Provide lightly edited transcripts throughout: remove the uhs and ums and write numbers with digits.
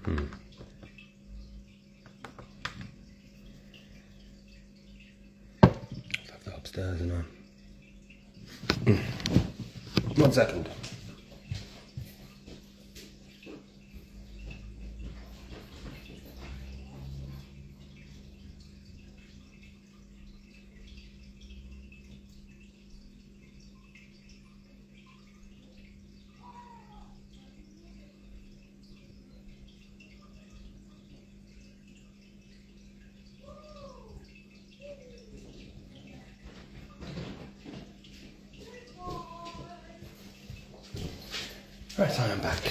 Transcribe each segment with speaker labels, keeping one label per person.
Speaker 1: I've that upstairs, and 1 second. Right, I am back.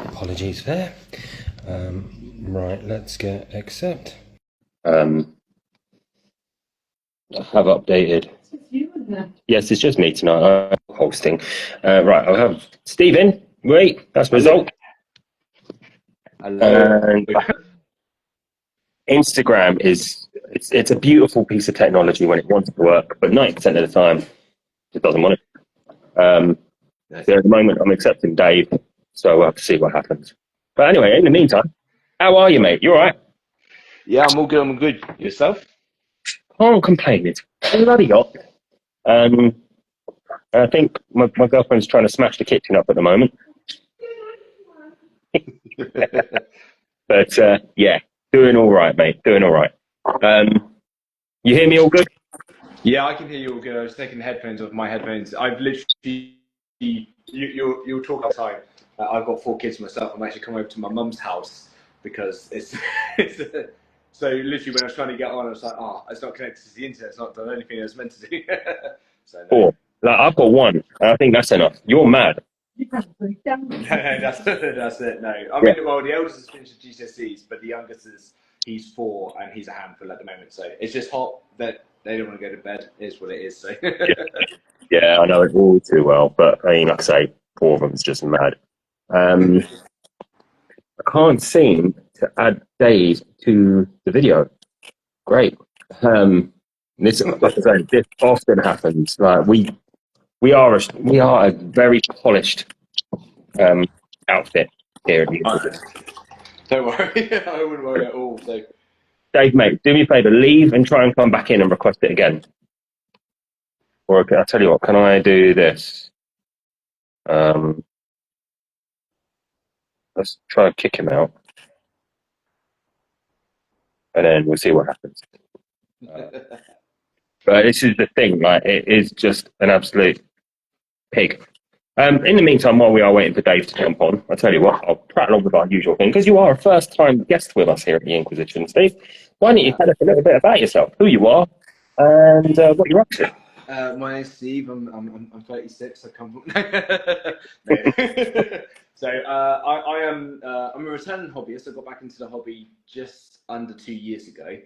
Speaker 1: Apologies there. Right, let's get accept. I have updated. Yes, it's just me tonight. I'm hosting. Right, I'll have Stephen. Wait, that's result. And Instagram is it's a beautiful piece of technology when it wants to work, but 90% of the time it doesn't want it. So at the moment I'm accepting Dave, so we'll have to see what happens. But anyway, in the meantime, how are you, mate? You all right?
Speaker 2: Yeah, I'm all good. I'm good. Yourself?
Speaker 1: Can't complain. It's bloody hot. I think my girlfriend's trying to smash the kitchen up at the moment. But yeah, doing all right, mate. Doing all right. You hear me all good?
Speaker 2: Yeah, I can hear you all good. I was taking the headphones off my headphones. I've literally, you'll talk outside. I've got 4 kids myself. I'm actually coming over to my mum's house because it's so literally when I was trying to get on, I was like, oh, it's not connected to the internet. It's not done anything I was meant to do. So no.
Speaker 1: 4. Like, I've got 1. And I think that's enough. You're mad.
Speaker 2: No, that's it. No, I mean, well, the eldest has finished the GCSEs, but the youngest he's 4 and he's a handful at the moment. So it's just hot that they don't want to go to bed. It is what it is. So
Speaker 1: Yeah, I know it all too well. But I mean, like I say, 4 of them is just mad. I can't seem to add Dave to the video. Great. This, like I say, this often happens. Like we are a very polished outfit here at the
Speaker 2: don't worry, I wouldn't worry at all. So
Speaker 1: Dave, mate, do me a favour, leave and try and come back in and request it again. Or I'll tell you what, can I do this? Let's try and kick him out. And then we'll see what happens. But this is the thing, like, it is just an absolute pig. In the meantime, while we are waiting for Dave to jump on, I'll tell you what, I'll prattle on with our usual thing, because you are a first-time guest with us here at the Inquisition, Steve. Why don't you tell us a little bit about yourself, who you are, and what you're up to?
Speaker 2: My name's Steve. I'm 36. I come from. No. So I'm a returning hobbyist. I got back into the hobby just under 2 years ago.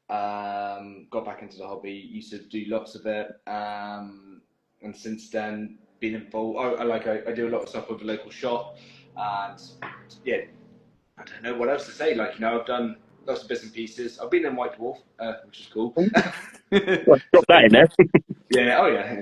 Speaker 2: Got back into the hobby. Used to do lots of it, and since then been involved. I do a lot of stuff with the local shop, and yeah, I don't know what else to say. Like, I've done lots of bits and pieces. I've been in White Dwarf, which is cool.
Speaker 1: Well, drop that in there.
Speaker 2: Yeah, oh yeah.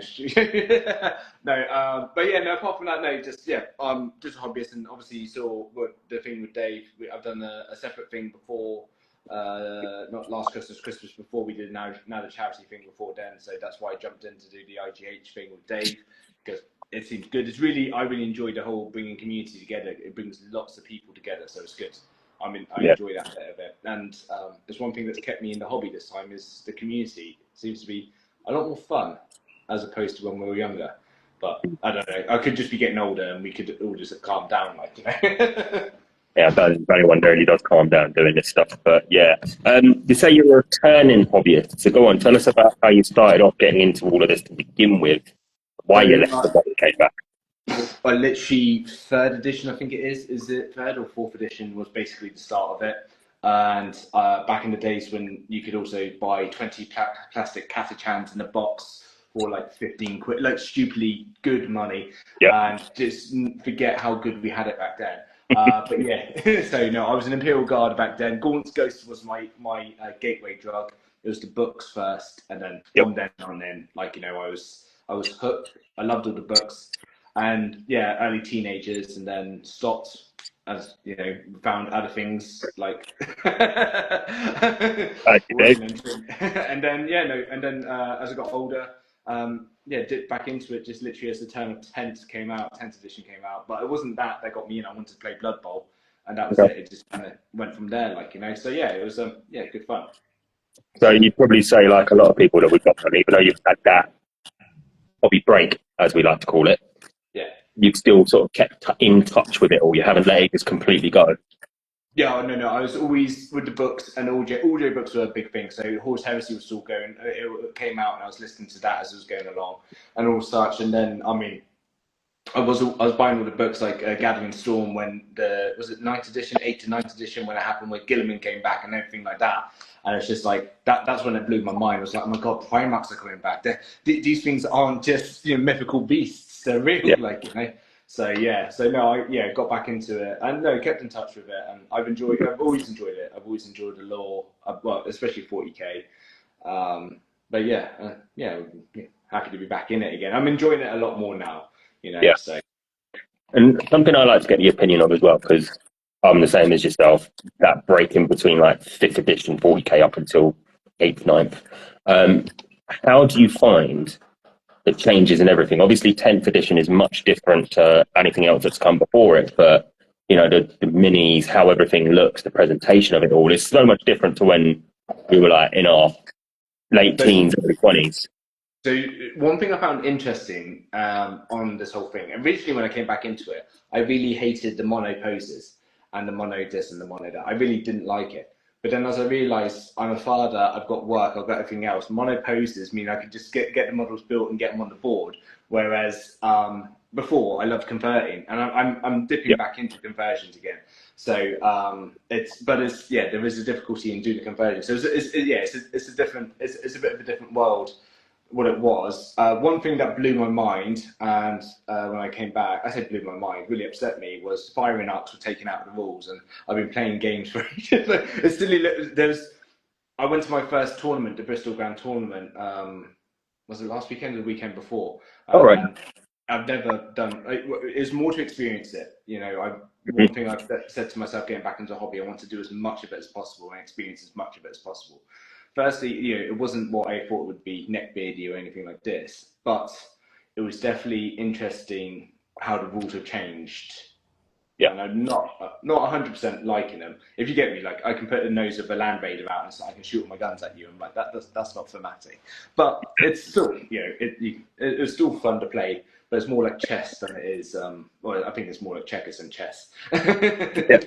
Speaker 2: No, but yeah, no, apart from that, no, just a hobbyist, and obviously you saw the thing with Dave. I've done a separate thing before, not last Christmas before we did now the charity thing before then, so that's why I jumped in to do the IGH thing with Dave, because it seems good. I really enjoyed the whole bringing community together. It brings lots of people together, so it's good. I enjoy that bit of it, and there's one thing that's kept me in the hobby this time is the community. It seems to be a lot more fun as opposed to when we were younger. But I don't know. I could just be getting older, and we could all just calm down, like,
Speaker 1: Yeah, very wonder really does calm down doing this stuff. But yeah, you say you're a returning hobbyist. So go on, tell us about how you started off getting into all of this to begin with. Why you left the body came back.
Speaker 2: I literally 3rd edition, I think it is. Is it 3rd or 4th edition? Was basically the start of it. And back in the days when you could also buy 20 plastic catechans in a box for like 15 quid, like stupidly good money, and just forget how good we had it back then. But yeah, so no, I was an Imperial Guard back then. Gaunt's Ghost was my gateway drug. It was the books first, and then from then on in, like, I was hooked. I loved all the books, and yeah, early teenagers, and then stopped as you know, found other things like
Speaker 1: Okay.
Speaker 2: and then yeah, no, and then as I got older, yeah, dipped back into it just literally as the turn of 10th edition came out. But it wasn't that got me in. I wanted to play Blood Bowl, and that was
Speaker 1: Okay.
Speaker 2: it. It just kind of went from there, like you know. So yeah, it was yeah, good fun.
Speaker 1: So
Speaker 2: So
Speaker 1: you'd probably say, like a lot of people that we've got on, even though you've had that hobby break, as we like to call it,
Speaker 2: yeah.
Speaker 1: you've still sort of kept in touch with it, or you haven't let it just completely go.
Speaker 2: Yeah, no, no. I was always with the books, and audio books were a big thing. So Horse Heresy was still going. It came out, and I was listening to that as it was going along, and all such. And then, I mean, I was buying all the books like Gathering Storm when was it ninth edition, 8th to ninth edition when it happened, when Gilliman came back and everything like that. And it's just like that's when it blew my mind. I was like, oh my god, Primarchs are coming back. These things aren't just mythical beasts; they're real,
Speaker 1: Yeah.
Speaker 2: like you know. So yeah, so no, I got back into it and no, kept in touch with it, and I've always enjoyed it. I've always enjoyed the lore, well, especially 40k. But yeah, yeah, happy to be back in it again. I'm enjoying it a lot more now,
Speaker 1: Yeah.
Speaker 2: So
Speaker 1: And something I like to get the opinion of as well, because I'm the same as yourself, that break in between like 5th edition 40k up until 8th, ninth. Um, how do you find the changes and everything? Obviously, 10th edition is much different to anything else that's come before it, but the minis, how everything looks, the presentation of it all is so much different to when we were like in our late
Speaker 2: but
Speaker 1: teens, early 20s.
Speaker 2: so one thing I found interesting on this whole thing, originally when I came back into it, I really hated the mono poses and the mono this and the mono that. I really didn't like it. But then as I realised I'm a father, I've got work, I've got everything else. Mono poses mean I could just get the models built and get them on the board. Whereas before I loved converting, and I'm dipping
Speaker 1: Yeah.
Speaker 2: back into conversions again. So it's yeah, there is a difficulty in doing the conversion. So it's a different, it's a bit of a different world what it was. One thing that blew my mind, and when I came back, I said blew my mind, really upset me, was firing arcs were taken out of the rules, and I've been playing games for ages. It's still there's. I went to my first tournament, the Bristol Grand Tournament. Was it last weekend or the weekend before?
Speaker 1: All right.
Speaker 2: And I've never done. It's more to experience it. One
Speaker 1: Mhm.
Speaker 2: thing I've said to myself getting back into the hobby, I want to do as much of it as possible and experience as much of it as possible. Firstly, it wasn't what I thought it would be neckbeardy or anything like this, but it was definitely interesting how the rules have changed,
Speaker 1: Yeah.
Speaker 2: and I'm not 100% liking them. If you get me, like I can put the nose of a land raider out and so I can shoot all my guns at you, and like that's not thematic. But it's still, it's still fun to play. But it's more like chess than it is. Well, I think it's more like checkers than chess.
Speaker 1: Yeah.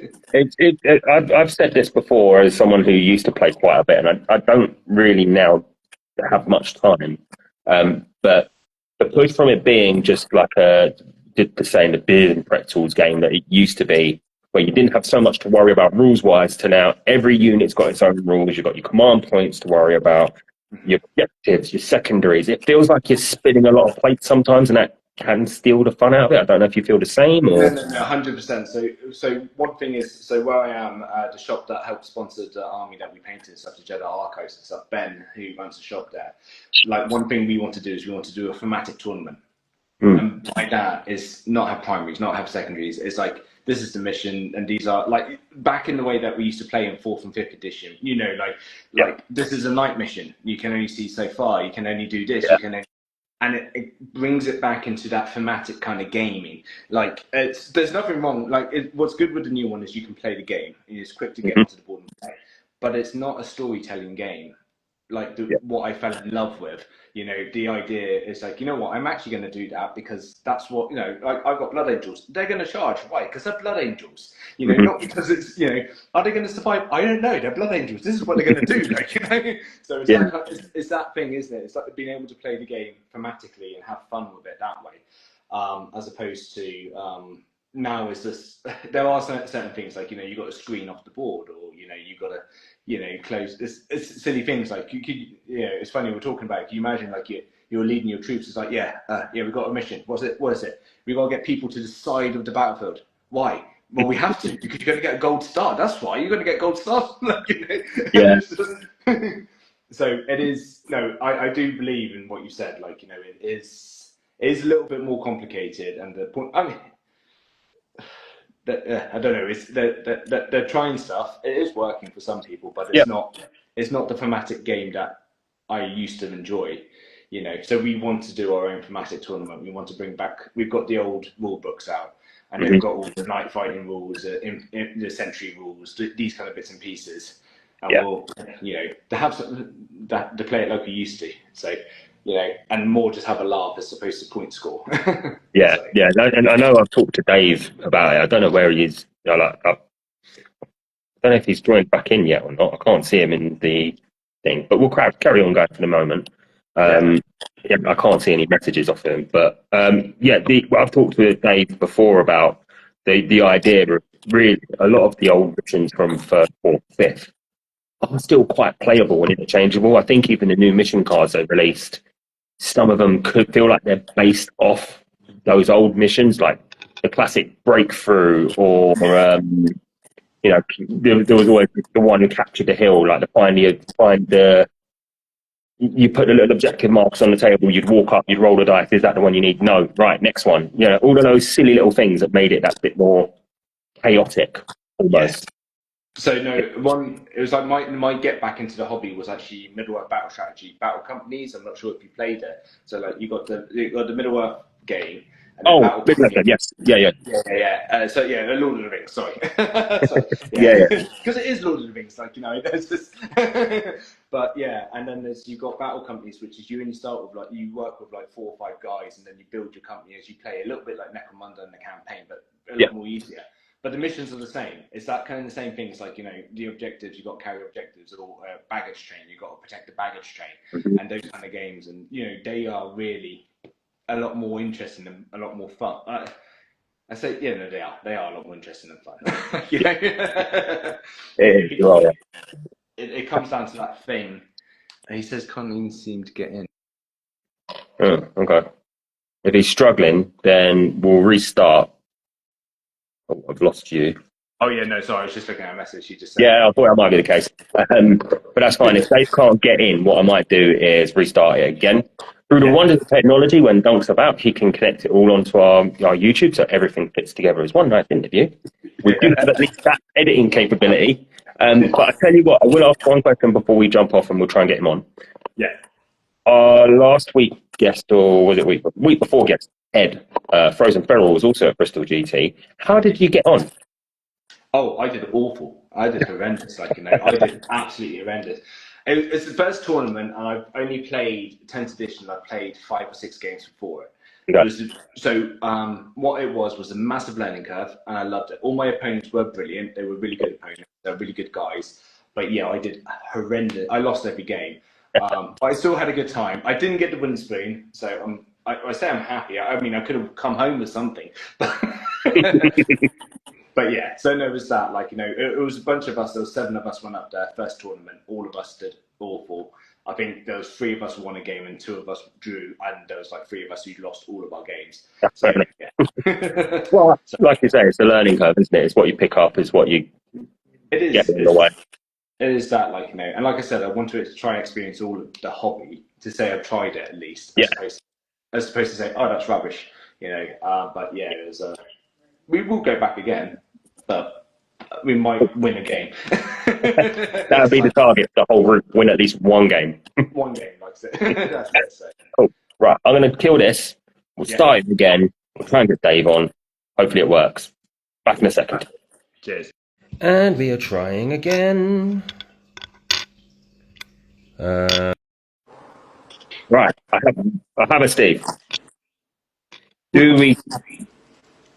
Speaker 1: I've said this before as someone who used to play quite a bit, and I don't really now have much time. But the push from it being just like the same, the beer and pretzels game that it used to be, where you didn't have so much to worry about rules wise, to now every unit's got its own rules. You've got your command points to worry about, your objectives, your secondaries. It feels like you're spinning a lot of plates sometimes, and that can steal the fun out of it. I don't know if you feel the same
Speaker 2: No,
Speaker 1: or.
Speaker 2: no, no, 100%. So one thing is, so where I am, the shop that helped sponsor the army that we painted, such as Jedi Arcos and stuff, Ben, who runs the shop there, like one thing we want to do is we want to do a thematic tournament.
Speaker 1: Mm,
Speaker 2: And by that is not have primaries, not have secondaries. It's like, this is the mission, and these are like back in the way that we used to play in 4th and 5th edition,
Speaker 1: yeah,
Speaker 2: like this is a night mission. You can only see so far, you can only do this,
Speaker 1: yeah.
Speaker 2: you can only, and it brings it back into that thematic kind of gaming. Like there's nothing wrong. Like what's good with the new one is you can play the game. It's quick to get
Speaker 1: Mhm,
Speaker 2: onto the board and play, but it's not a storytelling game. Like
Speaker 1: yeah.
Speaker 2: what I fell in love with, the idea is like, what, I'm actually going to do that because that's what, like I've got blood angels. They're going to charge. Why? Because they're blood angels.
Speaker 1: Mhm,
Speaker 2: Not because it's, are they going to survive? I don't know. They're blood angels. This is what they're going to do. Like, So it's
Speaker 1: yeah.
Speaker 2: that it's that thing, isn't it? It's like being able to play the game thematically and have fun with it that way, as opposed to now is this. There are certain things like you got to screen off the board, or you got to close. It's silly things like you could. It's funny we're talking about. Can you imagine like you're leading your troops? It's like we've got a mission. What's it? What is it? We've got to get people to the side of the battlefield. Why? Well, we have to because you're going to get a gold star. That's why you're going to get gold stars.
Speaker 1: Yeah.
Speaker 2: So it is. No, I do believe in what you said. Like it is a little bit more complicated, and the point. I mean, I don't know. They're trying stuff. It is working for some people, but
Speaker 1: Yeah.
Speaker 2: it's not the thematic game that I used to enjoy. So we want to do our own thematic tournament. We want to bring back. We've got the old rule books out, and they've got all the night fighting rules, the century rules, these kind of bits and pieces. And
Speaker 1: Yeah.
Speaker 2: we'll, to have that to play it like we used to. So, and more just have a laugh as opposed to point score.
Speaker 1: Yeah.
Speaker 2: So.
Speaker 1: Yeah. And I know I've talked to Dave about it. I don't know where he is. I don't know if he's joined back in yet or not. I can't see him in the thing, but we'll carry on going for the moment.
Speaker 2: Yeah.
Speaker 1: Yeah, I can't see any messages off him, but yeah, I've talked to Dave before about the idea of really a lot of the old missions from first, fourth, fifth are still quite playable and interchangeable. I think even the new mission cards they've released, some of them could feel like they're based off those old missions, like the classic breakthrough or there was always the one who captured the hill, like find the you put the little objective marks on the table, you'd walk up, you'd roll the dice, is that the one you need? No, right, next one. All of those silly little things that made it that bit more chaotic
Speaker 2: Yes.
Speaker 1: almost.
Speaker 2: So no, it was like my get back into the hobby was actually Middle Earth battle strategy, battle companies. I'm not sure if you played it. So like you got the Middle Earth game and then
Speaker 1: Oh,
Speaker 2: battle
Speaker 1: big
Speaker 2: companies.
Speaker 1: record, yes. Yeah, yeah.
Speaker 2: So yeah, the Lord of the Rings. Sorry, so,
Speaker 1: Yeah,
Speaker 2: yeah,
Speaker 1: yeah.
Speaker 2: because it is Lord of the Rings. Like there's this, but yeah, and then you've got battle companies, which is you only start with you work with like 4 or 5 guys, and then you build your company as you play. A little bit like Necromunda in the campaign, but a
Speaker 1: Yeah.
Speaker 2: lot more easier. But the missions are the same. It's that kind of the same things. Like the objectives, you've got to carry objectives, or baggage train. You've got to protect the baggage train,
Speaker 1: Mhm.
Speaker 2: and those kind of games. And they are really a lot more interesting and a lot more fun. I say, yeah, no, they are. They are a lot more interesting and fun.
Speaker 1: Yeah, it is.
Speaker 2: Because
Speaker 1: Well, yeah.
Speaker 2: it comes down to that thing. And he says, can't even seem to get in.
Speaker 1: Oh, okay. If he's struggling, then we'll restart. Oh, I've lost you.
Speaker 2: Oh yeah, no, sorry, I was just looking at a message. He just said,
Speaker 1: Yeah, I thought that might be the case. But that's fine. If Dave can't get in, what I might do is restart it again. Through the
Speaker 2: yeah,
Speaker 1: wonders of technology, when Dunk's about, he can connect it all onto our YouTube, so everything fits together as one nice interview. We do have at least that editing capability. But I tell you what, I will ask one question before we jump off, and we'll try and get him on.
Speaker 2: yeah.
Speaker 1: Our last week guest, or was it week before guest, Ed, Frozen Feral, was also at Bristol GT. How did you get on?
Speaker 2: Oh, I did awful. I did horrendous. I did absolutely horrendous. It's the first tournament, and I've only played 10th edition. I played 5 or 6 games before it. It
Speaker 1: Okay.
Speaker 2: was what it was a massive learning curve, and I loved it. All my opponents were brilliant. They were really good opponents. They're really good guys. But yeah, I did horrendous. I lost every game, but I still had a good time. I didn't get the wooden spoon, so I say I'm happy. I mean, I could have come home with something, but. But yeah, so there was that. It was a bunch of us. There was 7 of us went up there first tournament. All of us did awful. I think there was 3 of us who won a game and 2 of us drew, and there was 3 of us who lost all of our games.
Speaker 1: That's
Speaker 2: So
Speaker 1: fair enough.
Speaker 2: yeah,
Speaker 1: Well,
Speaker 2: so,
Speaker 1: like you say, it's a learning curve, isn't it? It's what you pick up, is what you
Speaker 2: it
Speaker 1: get
Speaker 2: is.
Speaker 1: in the way.
Speaker 2: It is that and like I said, I wanted to try and experience all of the hobby to say I've tried it at least,
Speaker 1: Yeah.
Speaker 2: as opposed to say, oh, that's rubbish. But yeah, we will go back again, but we might win a game.
Speaker 1: That would be the target, the whole group, win at least one game.
Speaker 2: One game, like I said. That's it. So.
Speaker 1: Cool. Right, I'm going to kill this. We'll
Speaker 2: Yeah.
Speaker 1: start it again. We'll try and get Dave on. Hopefully it works. Back in a second.
Speaker 2: Cheers.
Speaker 1: And we are trying again. Right, I have a Steve. Do we,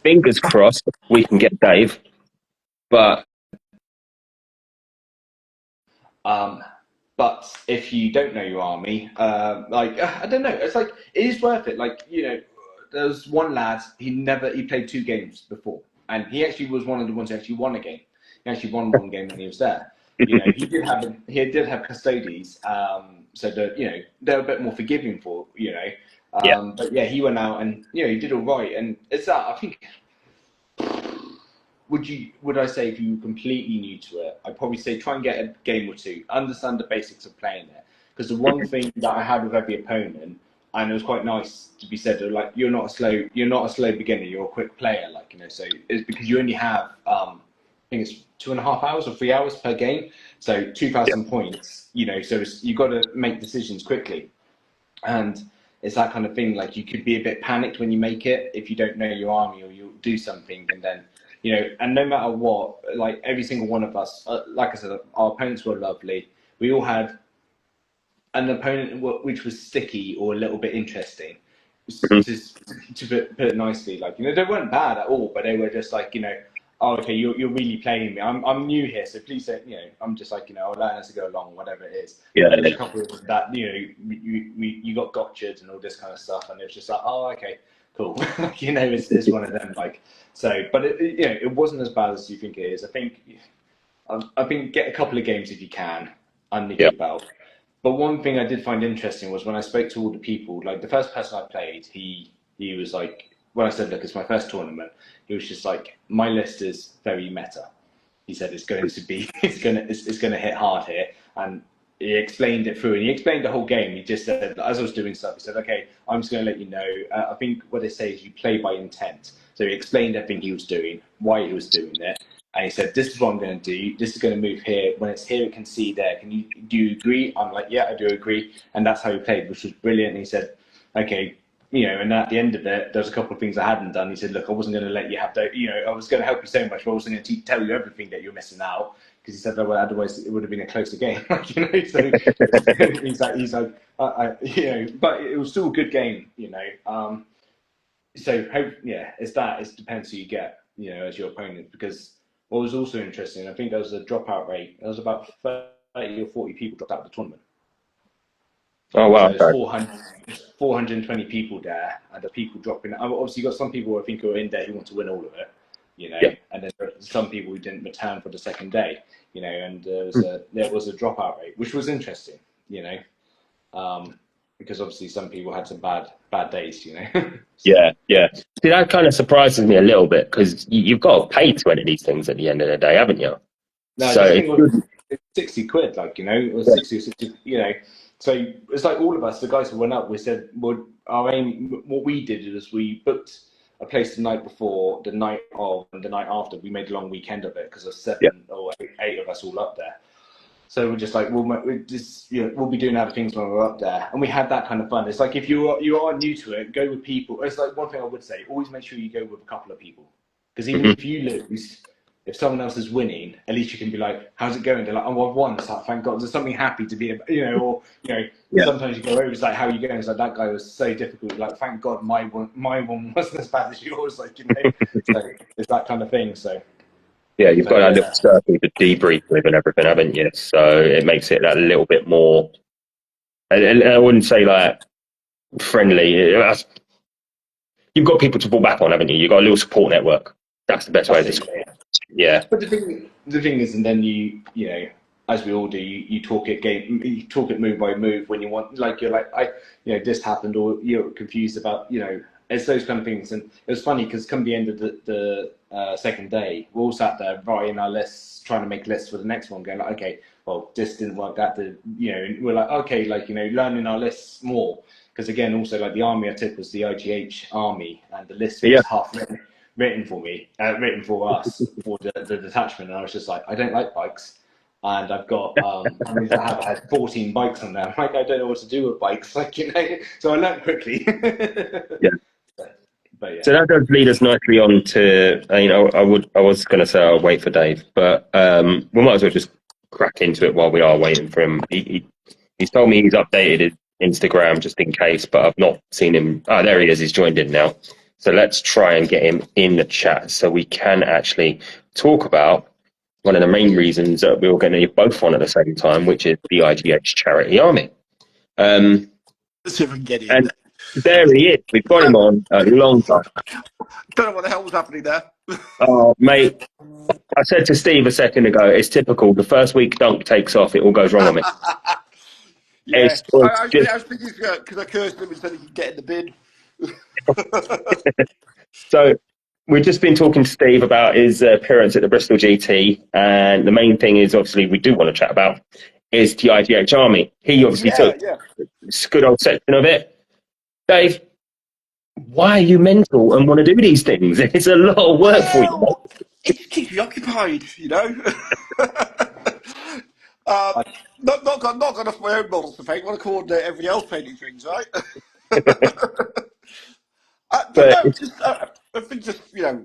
Speaker 1: fingers crossed, we can get Dave, but
Speaker 2: But if you don't know your army, I don't know. It's it is worth it. There's one lad. He played 2 games before, and he actually was one of the ones who actually won a game. He actually won one game when he was there. He did have custodies, so that they're a bit more forgiving for.
Speaker 1: yeah,
Speaker 2: But yeah, he went out and he did all right. And it's that I think. Would I say if you were completely new to it, I'd probably say try and get a game or 2, understand the basics of playing it. Because the one thing that I had with every opponent and it was quite nice to be said. Like, you're not a slow beginner. You're a quick player. Like, so it's because you only have I think it's 2.5 hours or 3 hours per game. So 2,000 points. So you got to make decisions quickly, and it's that kind of thing. Like, you could be a bit panicked when you make it if you don't know your army, or you'll do something, and then and no matter what, like every single one of us, like I said, our opponents were lovely. We all had an opponent which was sticky or a little bit interesting,
Speaker 1: Mhm.
Speaker 2: to put it nicely. Like, they weren't bad at all, but they were just like, oh, okay, you're really playing me. I'm new here, so please don't, I'm just like, I'll learn as I go along, whatever it is.
Speaker 1: Yeah,
Speaker 2: And there's a couple of that, you got gotcha'd and all this kind of stuff, and it's just like, oh, okay, cool. It's one of them. Like, so, but it wasn't as bad as you think it is. I think get a couple of games if you can under
Speaker 1: yeah.
Speaker 2: your belt. But one thing I did find interesting was when I spoke to all the people, like the first person I played, he was like, when I said, look, it's my first tournament, he was just like, my list is very meta. He said it's going to be, it's going to hit hard here, and he explained it through, and he explained the whole game. He just said, as I was doing stuff, he said, okay, I'm just going to let you know. I think what they say is you play by intent. So he explained everything he was doing, why he was doing it, and he said, this is what I'm going to do. This is going to move here. When it's here, it can see there. Do you agree? I'm like, yeah, I do agree. And that's how he played, which was brilliant. And he said, okay, and at the end of it, there's a couple of things I hadn't done. He said, look, I wasn't going to let you have that, I was going to help you so much, but I wasn't going to tell you everything that you're missing out. Because he said, well, otherwise it would have been a closer game. So he's like, but it was still a good game, so it's that. It depends who you get, as your opponent. Because what was also interesting, I think there was a dropout rate. There was about 30 or 40 people dropped out of the tournament.
Speaker 1: Oh
Speaker 2: So
Speaker 1: wow.
Speaker 2: there's 420 people there, and the people dropping. Obviously, you got some people I think who are in there who want to win all of it,
Speaker 1: Yeah.
Speaker 2: and then some people who didn't return for the second day, and there was a dropout rate, which was interesting, because obviously some people had some bad days, So,
Speaker 1: Yeah, yeah. See, that kind of surprises me a little bit because you've got to pay to edit these things at the end of the day, haven't you?
Speaker 2: no,
Speaker 1: So
Speaker 2: this
Speaker 1: it's
Speaker 2: thing was
Speaker 1: good.
Speaker 2: 60 quid, like, it was
Speaker 1: Yeah.
Speaker 2: 60, So it's like all of us, the guys who went up, we said, well, our aim, what we did is we booked a place the night before, the night of, and the night after. We made a long weekend of it because there's
Speaker 1: Yeah.
Speaker 2: 7 or 8 of us all up there. So we're just like, we'll be doing other things when we're up there, and we had that kind of fun. It's like if you are new to it, go with people. It's like one thing I would say: always make sure you go with a couple of people, because even
Speaker 1: Mhm.
Speaker 2: if you lose, if someone else is winning, at least you can be like, "How's it going?" They're like, "Oh, I've won." It's like, thank God. There's something happy to be, or
Speaker 1: Yeah.
Speaker 2: sometimes you go over. It's like, "How are you going?" It's like, that guy was so difficult. Like, thank God my one wasn't as bad as yours. Like, so it's that kind of thing.
Speaker 1: Yeah, you've
Speaker 2: So
Speaker 1: got that little
Speaker 2: yeah.
Speaker 1: circle to debrief with and everything, haven't you? So it makes it that little bit more. And I wouldn't say like friendly. You've got people to fall back on, haven't you? You've got a little support network. That's the best way
Speaker 2: That's
Speaker 1: to
Speaker 2: it.
Speaker 1: describe it. Yeah.
Speaker 2: But the thing is, and then as we all do, you talk it you talk it move by move when you want, like you're like, this happened, or you're confused about, it's those kind of things. And it was funny because come the end of the second day, we all sat there writing our lists, trying to make lists for the next one, going like, okay, well, this didn't work, that did, and we're like, okay, like, learning our lists more. Because again, also like the army I took was the IGH army, and the list
Speaker 1: Yeah.
Speaker 2: was half written for me, written for us, for the detachment, and I was just like, I don't like bikes, and I've got, I have had 14 bikes on there. I'm like, I don't know what to do with bikes, like, so I learned quickly.
Speaker 1: Yeah.
Speaker 2: But
Speaker 1: So
Speaker 2: yeah,
Speaker 1: that does lead us nicely on to, I was going to say I'll wait for Dave, but we might as well just crack into it while we are waiting for him. He's told me he's updated his Instagram just in case, but I've not seen him. Oh, there he is. He's joined in now. So let's try and get him in the chat so we can actually talk about one of the main reasons that we were going to both on at the same time, which is the IGH charity army. Um,
Speaker 3: Let's see if we can get in.
Speaker 1: and there he is. We've got him on a long time.
Speaker 3: Don't know what the hell was happening there.
Speaker 1: Oh, mate, I said to Steve a second ago, it's typical. The first week Dunk takes off, it all goes wrong on me.
Speaker 3: Yeah,
Speaker 1: It's, it's
Speaker 3: I
Speaker 1: just
Speaker 3: was thinking because I cursed him and said he could get in the bin.
Speaker 1: so. We've just been talking to Steve about his appearance at the Bristol GT, and the main thing is obviously we do want to chat about is the IGH Army. He obviously
Speaker 3: Yeah,
Speaker 1: took
Speaker 3: yeah.
Speaker 1: a good old section of it. Dave, why are you mental and want to do these things? It's a lot of work for you.
Speaker 3: Well, it just keeps me occupied, you know. Not got enough of my own models to paint. Want to coordinate everybody else painting things, right? But
Speaker 1: But
Speaker 3: no, just I think just it's a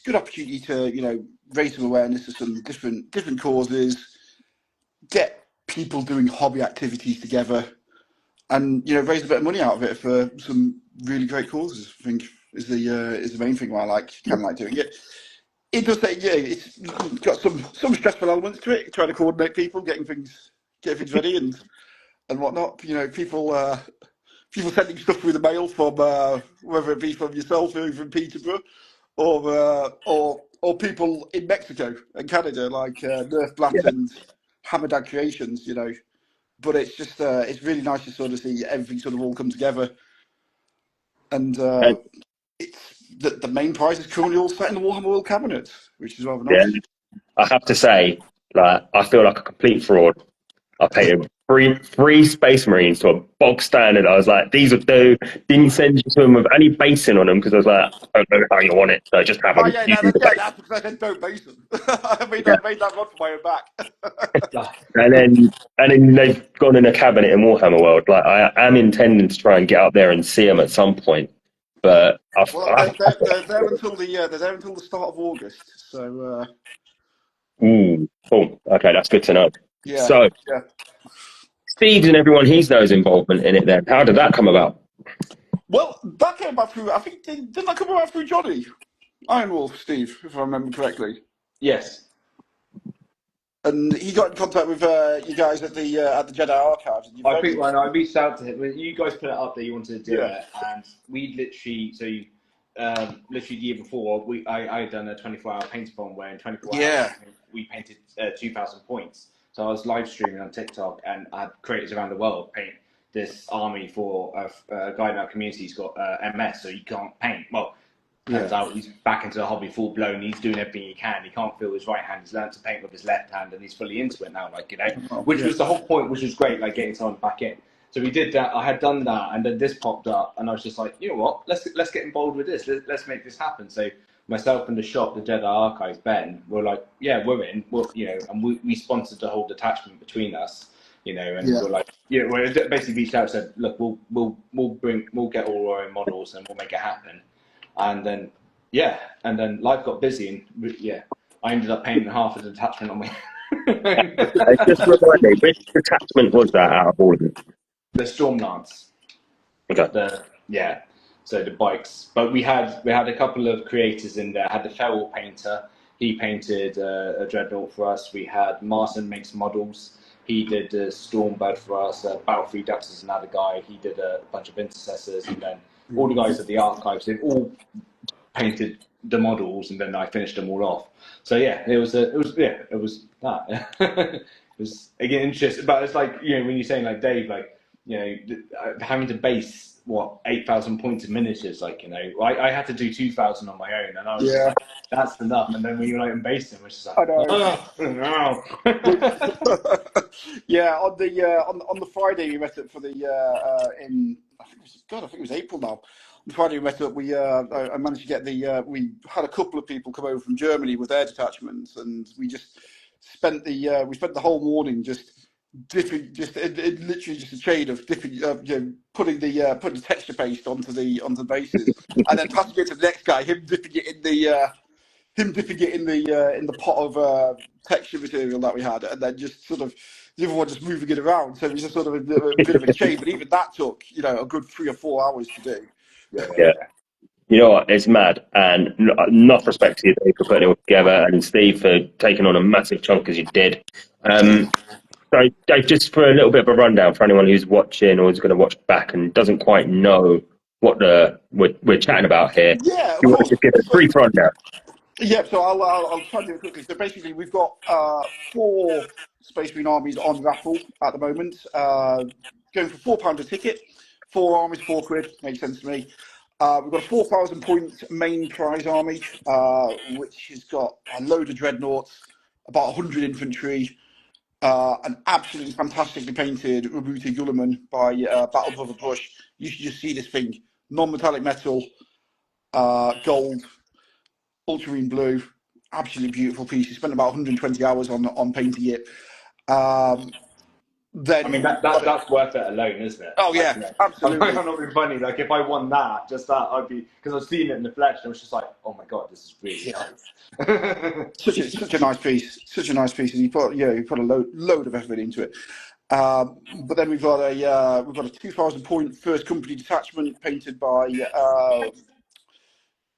Speaker 3: good opportunity to raise some awareness of some different causes, get people doing hobby activities together, and raise a bit of money out of it for some really great causes. I think is the main thing why I kind of like doing it. It does say it's got some stressful elements to it, trying to coordinate people, getting things ready and whatnot. People sending stuff through the mail from whether it be from yourself or from Peterborough, or people in Mexico and Canada like Nerf Blatt
Speaker 1: yeah,
Speaker 3: and Hamadad Creations. But it's just it's really nice to sort of see everything sort of all come together. And
Speaker 1: and,
Speaker 3: it's the main prize is currently all set in the Warhammer World Cabinet, which is rather
Speaker 1: yeah,
Speaker 3: nice.
Speaker 1: I have to say, like, I feel like a complete fraud. I paid three Space Marines to a bog standard. I was like, these would do. Didn't send you to them with any basing on them because I was like, I don't know how you want it, so just have
Speaker 3: Oh
Speaker 1: them.
Speaker 3: yeah,
Speaker 1: You do the base.
Speaker 3: that's because I said don't base them. I made
Speaker 1: Yeah.
Speaker 3: that run for my own back.
Speaker 1: And then they've gone in a cabinet in Warhammer World. Like, I am intending to try and get up there and see them at some point, but
Speaker 3: Well, they're there until the start of August. So
Speaker 1: ooh, cool. Okay, that's good to know.
Speaker 3: yeah,
Speaker 1: So
Speaker 3: yeah.
Speaker 1: Steve's and everyone he knows involvement in it. Then how did that come about?
Speaker 3: Well, that came about through. I think didn't that come about through Johnny Ironwolf, Steve, if I remember correctly.
Speaker 2: Yes.
Speaker 3: And he got in contact with you guys at the Jedi Archives, and you
Speaker 2: I
Speaker 3: very
Speaker 2: think when I reached out to him, when you guys put it up that you wanted to do
Speaker 3: yeah
Speaker 2: it, and we literally the year before, I had done a 24-hour paint-a-thon where in 24 hours
Speaker 3: yeah
Speaker 2: we painted 2,000 points. So I was live streaming on TikTok, and I had creators around the world paint this army for a guy in our community. He's got MS, so he can't paint. Well, turns
Speaker 3: yeah.
Speaker 2: out he's back into the hobby full blown. He's doing everything he can. He can't feel his right hand. He's learned to paint with his left hand, and he's fully into it now.
Speaker 3: Oh,
Speaker 2: Which
Speaker 3: yeah.
Speaker 2: was the whole point, which was great. Like getting someone back in. So we did that. I had done that, and then this popped up, and I was just like, you know what? Let's get involved with this. Let's make this happen. So myself and the shop, the Jedi Archives, Ben, were like, yeah, we're in. And we sponsored the whole detachment between us. And
Speaker 3: Yeah.
Speaker 2: we're like, we basically reached out and said, look, we'll get all our own models and we'll make it happen. And then life got busy, and I ended up painting half of the detachment on me.
Speaker 1: Just remind me, which detachment was that out of all of them?
Speaker 2: The Storm Lance.
Speaker 1: Okay.
Speaker 2: So the bikes. But we had a couple of creators in there. I had the Feral painter. He painted a dreadnought for us. We had Martin makes models. He did the Stormbird for us. Balfrey Dux is another guy. He did a bunch of intercessors, and then all the guys at the archives. They've all painted the models, and then I finished them all off. So it was that. It was again interesting, but it's like when you're saying like Dave, like having to base 8,000 points of miniatures, I had to do 2,000 on my own, and I was just
Speaker 3: Yeah.
Speaker 2: like, that's enough. And then when you and base them, which is like,
Speaker 3: I know.
Speaker 2: oh no.
Speaker 3: Yeah, on the Friday we met up for the in I think it was April now. On Friday we met up. I managed to get we had a couple of people come over from Germany with their detachments, and we just spent the whole morning just dipping, literally just a chain of dipping, putting the texture paste onto the bases, and then passing it to the next guy, him dipping it in the pot of texture material that we had, and then just sort of the other one just moving it around. So it was just sort of a bit of a chain, but even that took a good 3 or 4 hours to do.
Speaker 1: Yeah. You know what? It's mad, and enough respect to you, Dave, for putting it all together, and Steve for taking on a massive chunk as you did. So, Dave, just for a little bit of a rundown for anyone who's watching or is going to watch back and doesn't quite know what we're chatting about here,
Speaker 3: Yeah, of
Speaker 1: you want to
Speaker 3: course.
Speaker 1: just give a
Speaker 3: So
Speaker 1: brief rundown?
Speaker 3: yeah, so I'll try and do it quickly. So basically, we've got 4 Space Marine armies on raffle at the moment, going for £4 a ticket. 4 armies, £4. Makes sense to me. We've got a 4,000 point main prize army, which has got a load of dreadnoughts, about 100 infantry, An absolutely fantastically painted Rubuti Gulliman by Battle Brother Brush. You should just see this thing. Non-metallic metal, gold, ultramarine blue. Absolutely beautiful piece. He spent about 120 hours on painting it.
Speaker 2: I mean,
Speaker 3: Then
Speaker 2: that's worth it alone, isn't it?
Speaker 3: oh
Speaker 2: Like,
Speaker 3: yeah,
Speaker 2: you know, I'm
Speaker 3: absolutely.
Speaker 2: not being funny. Like, if I won that, just that, I'd be, because I've seen it in the flesh, and I was just like, oh my god, this is really
Speaker 3: Yeah,
Speaker 2: nice.
Speaker 3: such a nice piece, such a nice piece, and you put a load of effort into it. But then we've got a 2,000 point first company detachment painted by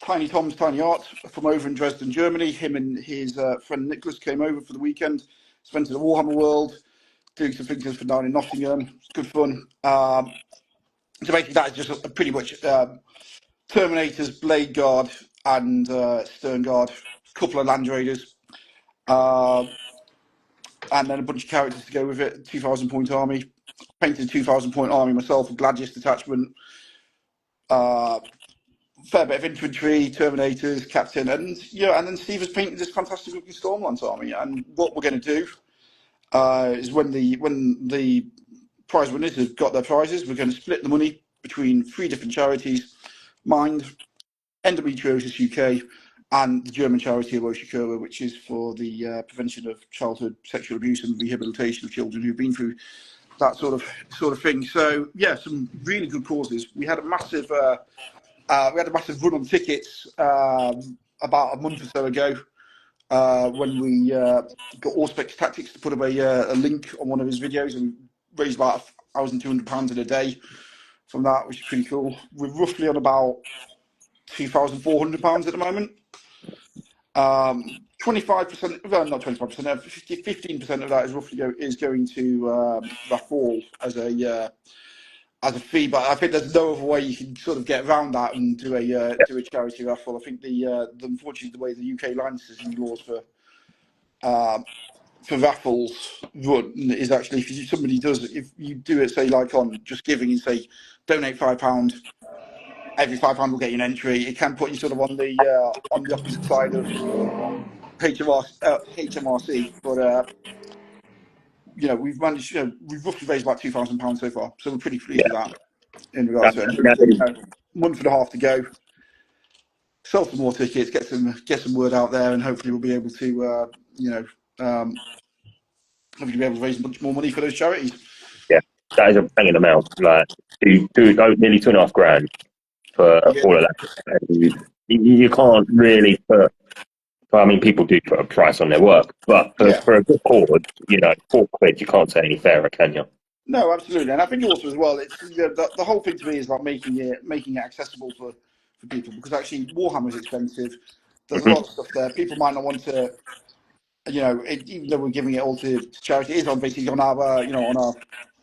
Speaker 3: Tiny Tom's Tiny Art from over in Dresden, Germany. Him and his friend Nicholas came over for the weekend, spent in the Warhammer world, doing some things for down in Nottingham. It's good fun. So basically, that is just pretty much Terminators, Blade Guard, and Stern Guard. A couple of Land Raiders, and then a bunch of characters to go with it. 2,000 point army. Painted a 2,000 point army myself, a Gladius detachment. Fair bit of infantry, Terminators, Captain, and and then Steve has painted this fantastic looking Stormlands army. And what we're going to do is when the prize winners have got their prizes, we're going to split the money between 3 different charities: Mind, Endometriosis UK, and the German charity of Oshikura, which is for the prevention of childhood sexual abuse and rehabilitation of children who've been through that sort of thing. So yeah, some really good causes. We had a massive run on tickets about a month or so ago when we got Auspex Tactics to put up a link on one of his videos, and raised about £1,200 in a day from that, which is pretty cool. We're roughly on about £2,400 at the moment. 25%, well, not 25%, 15% of that is roughly going to Rafal as a fee. But I think there's no other way you can sort of get around that and do a charity raffle. I think unfortunately the way the UK licensing laws for raffles run is actually, if you do it, say like on Just Giving, and say donate £5, every £5 will get you an entry. It can put you sort of on the opposite side of HMRC, but we've managed. We've roughly raised about £2,000 so far, so we're pretty pleased with that in regards to it. And
Speaker 1: That is,
Speaker 3: month and a half to go. Sell some more tickets, get some word out there, and hopefully we'll be able to hopefully be able to raise much more money for those charities.
Speaker 1: yeah, that is a banging amount. Like nearly 2.5 grand for
Speaker 3: Yeah,
Speaker 1: all of that. You can't really put. Well, I mean, people do put a price on their work, but
Speaker 3: yeah.
Speaker 1: for a good cause, £4, you can't say any fairer, can you?
Speaker 3: No, absolutely, and I think also as well, it's the whole thing to me is like making it accessible for people, because actually Warhammer is expensive. There's a
Speaker 1: Hmm.
Speaker 3: lot of stuff there. People might not want to, even though we're giving it all to charity, it is on basically on our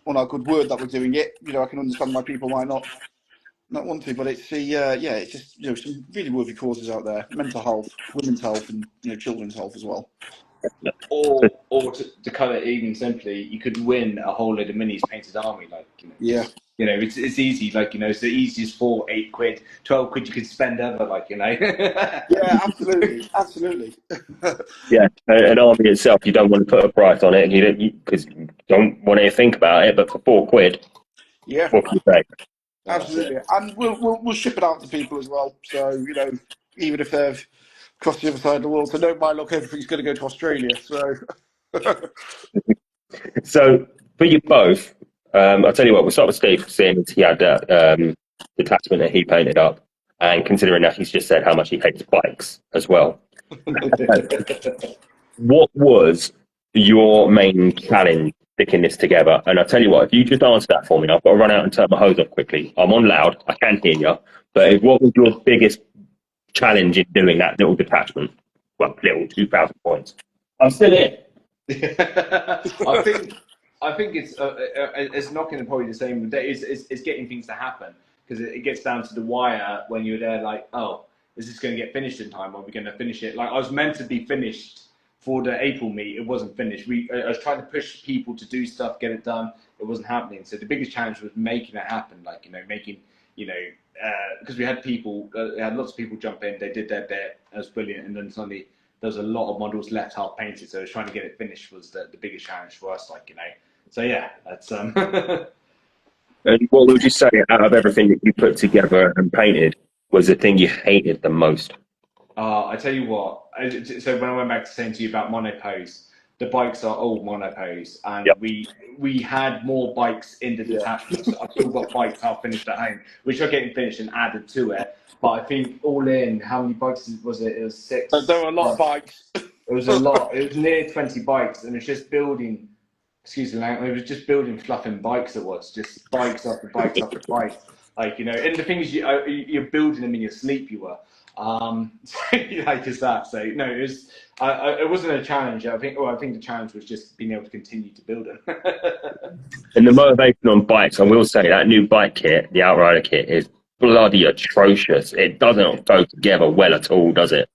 Speaker 3: on our good word that we're doing it. I can understand why people might not want to, but it's it's just some really worthy causes out there: mental health, women's health, and children's health as well.
Speaker 2: Or to cut it even simply, you could win a whole load of minis painted army. Like,
Speaker 3: Yeah,
Speaker 2: it's easy. Like, it's the easiest 4, 8 quid, 12 quid you could spend ever. Like,
Speaker 3: yeah, absolutely, absolutely.
Speaker 1: Yeah, an army itself, you don't want to put a price on it, and because you don't want to think about it. But for £4,
Speaker 3: Yeah,
Speaker 1: what can you say?
Speaker 2: No, that's
Speaker 3: absolutely,
Speaker 2: it.
Speaker 3: and we'll ship it out to people as well. So even if they're across the other side of the world, so don't mind. Look, everything's going to go to Australia. So
Speaker 1: So for you both, I'll tell you what. We'll start with Steve, seeing he had that detachment that he painted up, and considering that he's just said how much he hates bikes as well. What was your main challenge sticking this together? And I'll tell you what, if you just answer that for me, I've got to run out and turn my hose off quickly. I'm on loud, I can hear you. But what was your biggest challenge in doing that little detachment? Well, little 2,000 points. I'm still here.
Speaker 2: I think it's not going to probably the same. It's getting things to happen, because it gets down to the wire when you're there. Like, oh, is this going to get finished in time? Are we going to finish it? Like, I was meant to be finished for the April meet. It wasn't finished. I was trying to push people to do stuff, get it done. It wasn't happening. So the biggest challenge was making it happen. Like, making because we had people, we had lots of people jump in. They did their bit. It was brilliant, and then suddenly there's a lot of models left half painted. So trying to get it finished was the biggest challenge for us, like, you know. So yeah, that's
Speaker 1: And what would you say out of everything that you put together and painted was the thing you hated the most?
Speaker 2: I tell you what. So when I went back to saying to you about monopose, the bikes are all monopose, and
Speaker 1: Yep.
Speaker 2: we had more bikes in the
Speaker 3: Yeah.
Speaker 2: detachment. So I've still got bikes half finished at home, which are getting finished and added to it. But I think all in, how many bikes was it? It was
Speaker 3: There
Speaker 2: six.
Speaker 3: were a lot of bikes.
Speaker 2: It was a lot. It was near 20 bikes, and it's just building. Excuse the language. It was just building fluffing bikes. It was just bikes after bikes after bikes. Like, you know, and the thing is, you're building them in your sleep. You were, like, just that. So no, it was. It wasn't a challenge. I think. Well, I think the challenge was just being able to continue to build them.
Speaker 1: And the motivation on bikes, I will say that new bike kit, the Outrider kit, is bloody atrocious. It doesn't go together well at all, does it?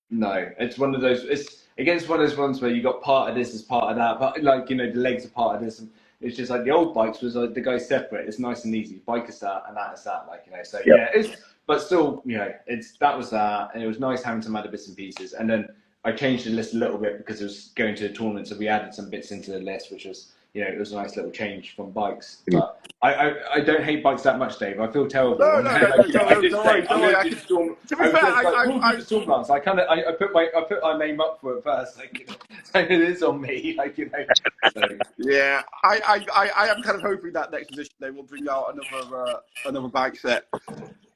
Speaker 2: No, it's one of those. It's against one of those ones where you got part of this as part of that, but like, you know, the legs are part of this, and it's just like the old bikes was like the guys separate. It's nice and easy. Bike is that, and that is that. Like, you know, so
Speaker 1: Yep.
Speaker 2: yeah, it's, but still, you know, it's that was that, and it was nice having some other bits and pieces, and then I changed the list a little bit because it was going to a tournament, so we added some bits into the list, which was, you know, it was a nice little change from bikes. But I don't hate bikes that much, Dave. I feel terrible.
Speaker 3: No, no, no, no,
Speaker 2: I did
Speaker 3: don't
Speaker 2: say
Speaker 3: worry,
Speaker 2: I'm
Speaker 3: don't worry.
Speaker 2: going to do Storm.
Speaker 3: To be
Speaker 2: I was
Speaker 3: fair,
Speaker 2: just like, we'll do the Storm Lance. I kind of I put our name up for it first. Like, you know, so it is on me. Like, you know. So.
Speaker 3: yeah, I am kind of hoping that next edition they will bring out another bike set,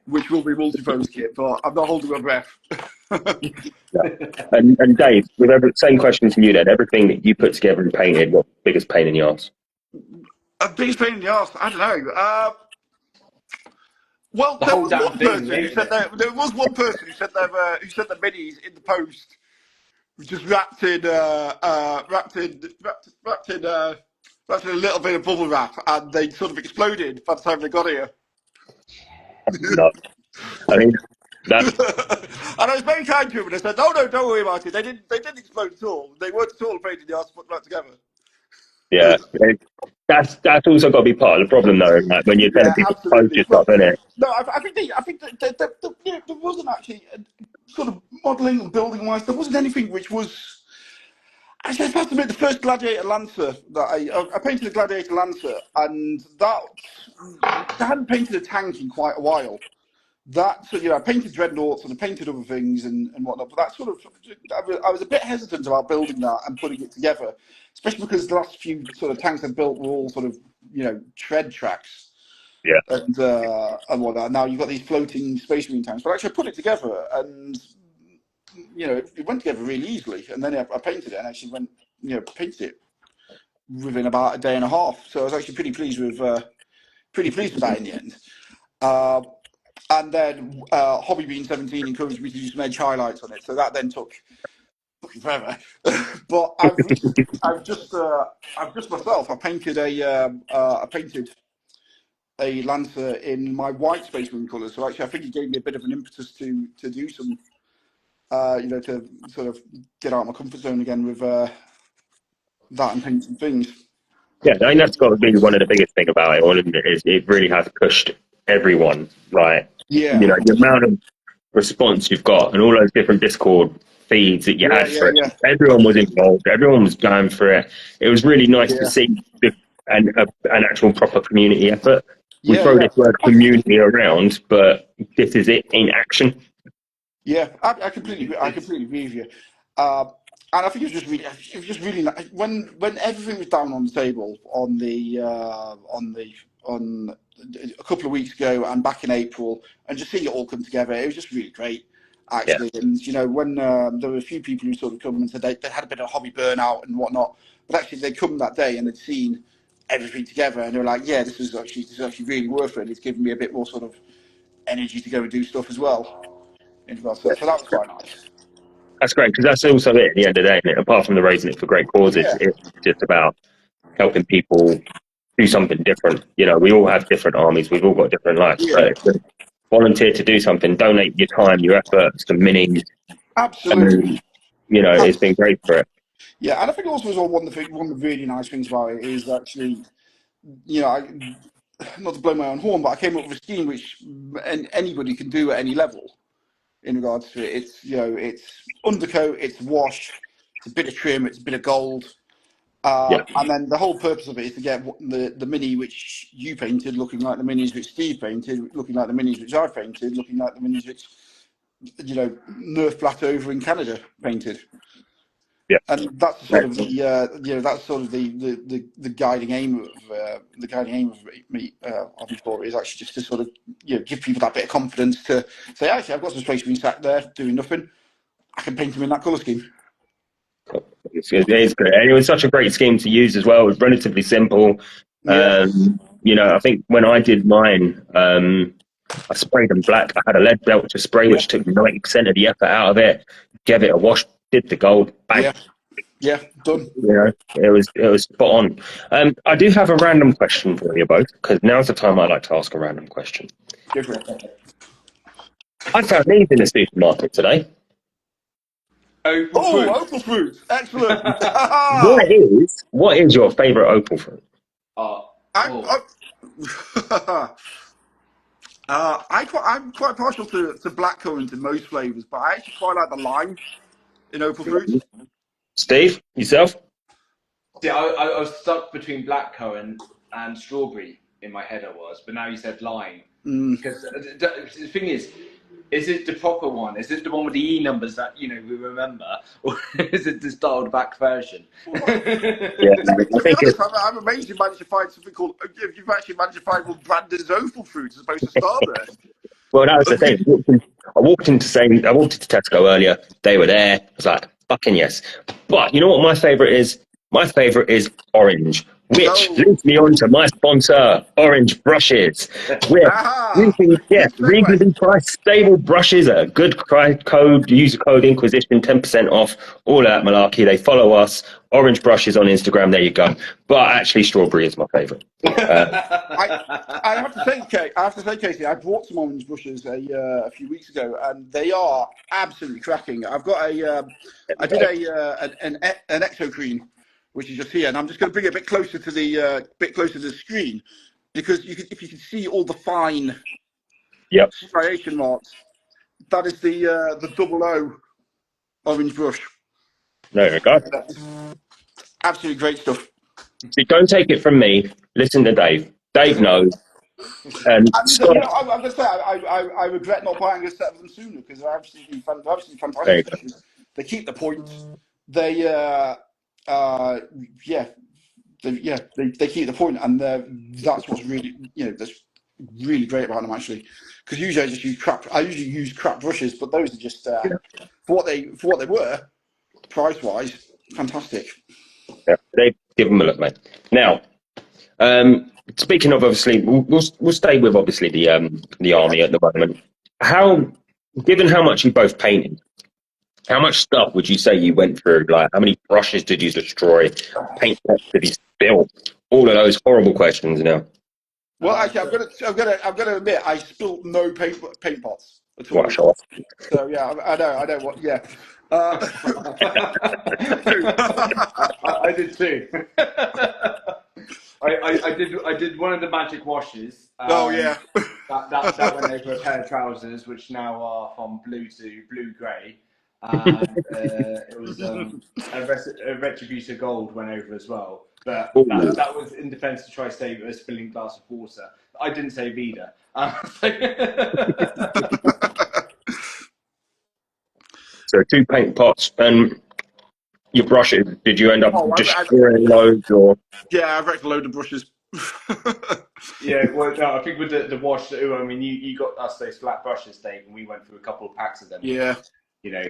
Speaker 3: which will be multi-pose kit, but I'm not holding my breath.
Speaker 1: Yeah. And Dave, with same question to you then. Everything that you put together and painted, what's the biggest pain in the ass?
Speaker 3: A biggest pain in the arse, I don't know. Well,
Speaker 2: The
Speaker 3: there
Speaker 2: whole
Speaker 3: was
Speaker 2: damn
Speaker 3: one
Speaker 2: thing,
Speaker 3: person who
Speaker 2: isn't
Speaker 3: said
Speaker 2: it?
Speaker 3: there was one person who said the minis in the post was just wrapped in a little bit of bubble wrap, and they sort of exploded by the time they got here.
Speaker 1: No, I mean that's
Speaker 3: And I was very kind to him, and I said, "No, no, don't worry about it. They didn't explode at all. They weren't at all afraid in the arse to put them back together."
Speaker 1: yeah. That's also got to be part of the problem though. Like when you're telling
Speaker 3: Yeah,
Speaker 1: people to post
Speaker 3: absolutely.
Speaker 1: your stuff,
Speaker 3: Well,
Speaker 1: isn't it?
Speaker 3: no, I think that you know, there wasn't actually sort of modelling and building wise. There wasn't anything which was. Actually, I have to admit, the first Gladiator Lancer that I painted a Gladiator Lancer, and that I hadn't painted a tank in quite a while. That, so, you know, I painted dreadnoughts and I painted other things and whatnot, but that sort of, I was a bit hesitant about building that and putting it together, especially because the last few sort of tanks I've built were all sort of, you know, tread tracks
Speaker 1: Yeah.
Speaker 3: and whatnot. Now you've got these floating space marine tanks, but actually I put it together and, you know, it went together really easily. And then I painted it and actually went, you know, painted it within about a day and a half. So I was actually pretty pleased with that in the end. And then Hobby Bean 17 encouraged me to do some edge highlights on it, so that then took fucking forever. But I've just myself. I painted a Lancer in my white Space Marine colours. So actually, I think it gave me a bit of an impetus to do some, you know, to sort of get out of my comfort zone again with that and paint some things.
Speaker 1: Yeah, I think that's got to be one of the biggest thing about it all, isn't it? Is it really has pushed everyone. Like, you
Speaker 3: Yeah,
Speaker 1: know, the amount of response you've got and all those different Discord feeds that you
Speaker 3: yeah,
Speaker 1: had
Speaker 3: yeah,
Speaker 1: for it.
Speaker 3: yeah,
Speaker 1: Everyone was involved. Everyone was going for it. It was really nice to
Speaker 3: yeah,
Speaker 1: see an actual proper community effort. We
Speaker 3: yeah,
Speaker 1: throw
Speaker 3: yeah.
Speaker 1: this word community around, but this is it in action.
Speaker 3: Yeah, I completely agree with you. And I think it was just really nice when everything was down on the table on a couple of weeks ago and back in April, and just seeing it all come together, it was just really great,
Speaker 1: Yeah.
Speaker 3: actually. And you know, when there were a few people who sort of come and said they had a bit of hobby burnout and whatnot, but actually they'd come that day and they'd seen everything together, and they were like, "Yeah, this is actually really worth it. It's given me a bit more sort of energy to go and do stuff as well." So that was quite nice.
Speaker 1: That's great because that's also it at the end of the day, isn't it? Apart from the raising it for great causes,
Speaker 3: Yeah,
Speaker 1: it's just about helping people do something different. You know, we all have different armies, we've all got different lives,
Speaker 3: yeah,
Speaker 1: but volunteer to do something, donate your time, your efforts, the minis,
Speaker 3: absolutely.
Speaker 1: and you know, it's been great for it.
Speaker 3: Yeah, and I think also as well one of the really nice things about it is actually, you know, not to blow my own horn, but I came up with a scheme which anybody can do at any level. in regards to it. It's it's undercoat, it's wash, it's a bit of trim, it's a bit of gold.
Speaker 1: Yeah,
Speaker 3: And then the whole purpose of it is to get the Mini which you painted looking like the Minis which Steve painted, looking like the Minis which I painted, looking like the Minis which Nerf Flat over in Canada painted.
Speaker 1: yeah.
Speaker 3: And that's sort of the that's sort of the guiding aim of me of my story is actually just to sort of give people that bit of confidence to say, actually, I've got some space being sat there doing nothing. I can paint them in that colour scheme.
Speaker 1: It's great. And it was such a great scheme to use as well. It was relatively simple.
Speaker 3: Yeah,
Speaker 1: I think when I did mine, I sprayed them black. I had a lead belt to spray,
Speaker 3: yeah,
Speaker 1: which took 90% of the effort out of it. Gave it a wash, did the gold, bang.
Speaker 3: yeah, yeah, done.
Speaker 1: It was spot on. I do have a random question for you both, because now's the time I like to ask a random question.
Speaker 3: Go for it.
Speaker 1: I found these in the supermarket today.
Speaker 2: Opal
Speaker 3: Oh,
Speaker 2: fruit.
Speaker 3: opal fruit, excellent.
Speaker 1: What is your favourite opal fruit?
Speaker 3: I'm quite partial to blackcurrant in most flavours, but I actually quite like the lime in opal fruit.
Speaker 1: Steve, yourself?
Speaker 2: See, I was stuck between blackcurrant and strawberry in my head. I was, but now you said lime. Because the thing is it the proper one? Is it the one with the E numbers that we remember, or is it the dialed back version?
Speaker 1: Yeah,
Speaker 3: To
Speaker 1: I
Speaker 3: be
Speaker 1: think
Speaker 3: honest, I'm amazed you managed to find something called. You've actually managed to find one branded as opal fruit as opposed to Starburst.
Speaker 1: well, that was the thing. I walked into Tesco earlier. They were there. I was like, fucking yes. But you know what my favourite is? My favourite is orange, which
Speaker 3: Oh,
Speaker 1: leads me on to my sponsor, Orange Brushes. We're
Speaker 3: good segue.
Speaker 1: reasonably priced, stable brushes at a good code. Use the code Inquisition, 10% off. All of that malarkey. They follow us. Orange Brushes on Instagram. There you go. But actually, strawberry is my favourite.
Speaker 3: I have to say, Casey, I bought some orange brushes a few weeks ago, and they are absolutely cracking. I've got I did an exo cream, which is just here, and I'm just going to bring it a bit closer to the screen, because if you can see all the fine
Speaker 1: Yep.
Speaker 3: striation marks, that is the double O orange brush.
Speaker 1: There we go.
Speaker 3: That's absolutely great stuff.
Speaker 1: See, don't take it from me. Listen to Dave. Dave knows. And
Speaker 3: And
Speaker 1: Scott,
Speaker 3: I'm going to say I regret not buying a set of them sooner, because they're absolutely
Speaker 1: there you
Speaker 3: fantastic
Speaker 1: go.
Speaker 3: brushes. They keep the point. They yeah, they keep the point, and that's what's really that's really great about them, actually. Because usually I just use crap. I usually use crap brushes, but those are just for what they were, price wise, fantastic.
Speaker 1: Yeah, Dave, give him a look, mate. Now, speaking of, obviously, we'll stay with obviously the army at the moment. Given how much you both painted, how much stuff would you say you went through? Like, how many brushes did you destroy? Paint pots did you spill? All of those horrible questions now.
Speaker 3: Well, actually, I'm gonna admit I spilled no paint pots at
Speaker 1: What a
Speaker 3: all.
Speaker 1: show off.
Speaker 3: So yeah, I know what. Yeah,
Speaker 2: I did too. I did one of the magic washes.
Speaker 3: oh yeah,
Speaker 2: That went over a pair of trousers, which now are from blue to blue grey, and it was a Retributor Gold went over as well. But
Speaker 1: Ooh.
Speaker 2: that was in defence to try save a spilling glass of water. I didn't say Vida.
Speaker 1: So two paint pots and your brushes. Did you end up
Speaker 3: oh,
Speaker 1: destroying loads or?
Speaker 3: yeah, I've wrecked a load of brushes.
Speaker 2: Yeah, well, no, I think with the wash, I mean, you got us those flat brushes, Dave, and we went through a couple of packs of them.
Speaker 3: Yeah,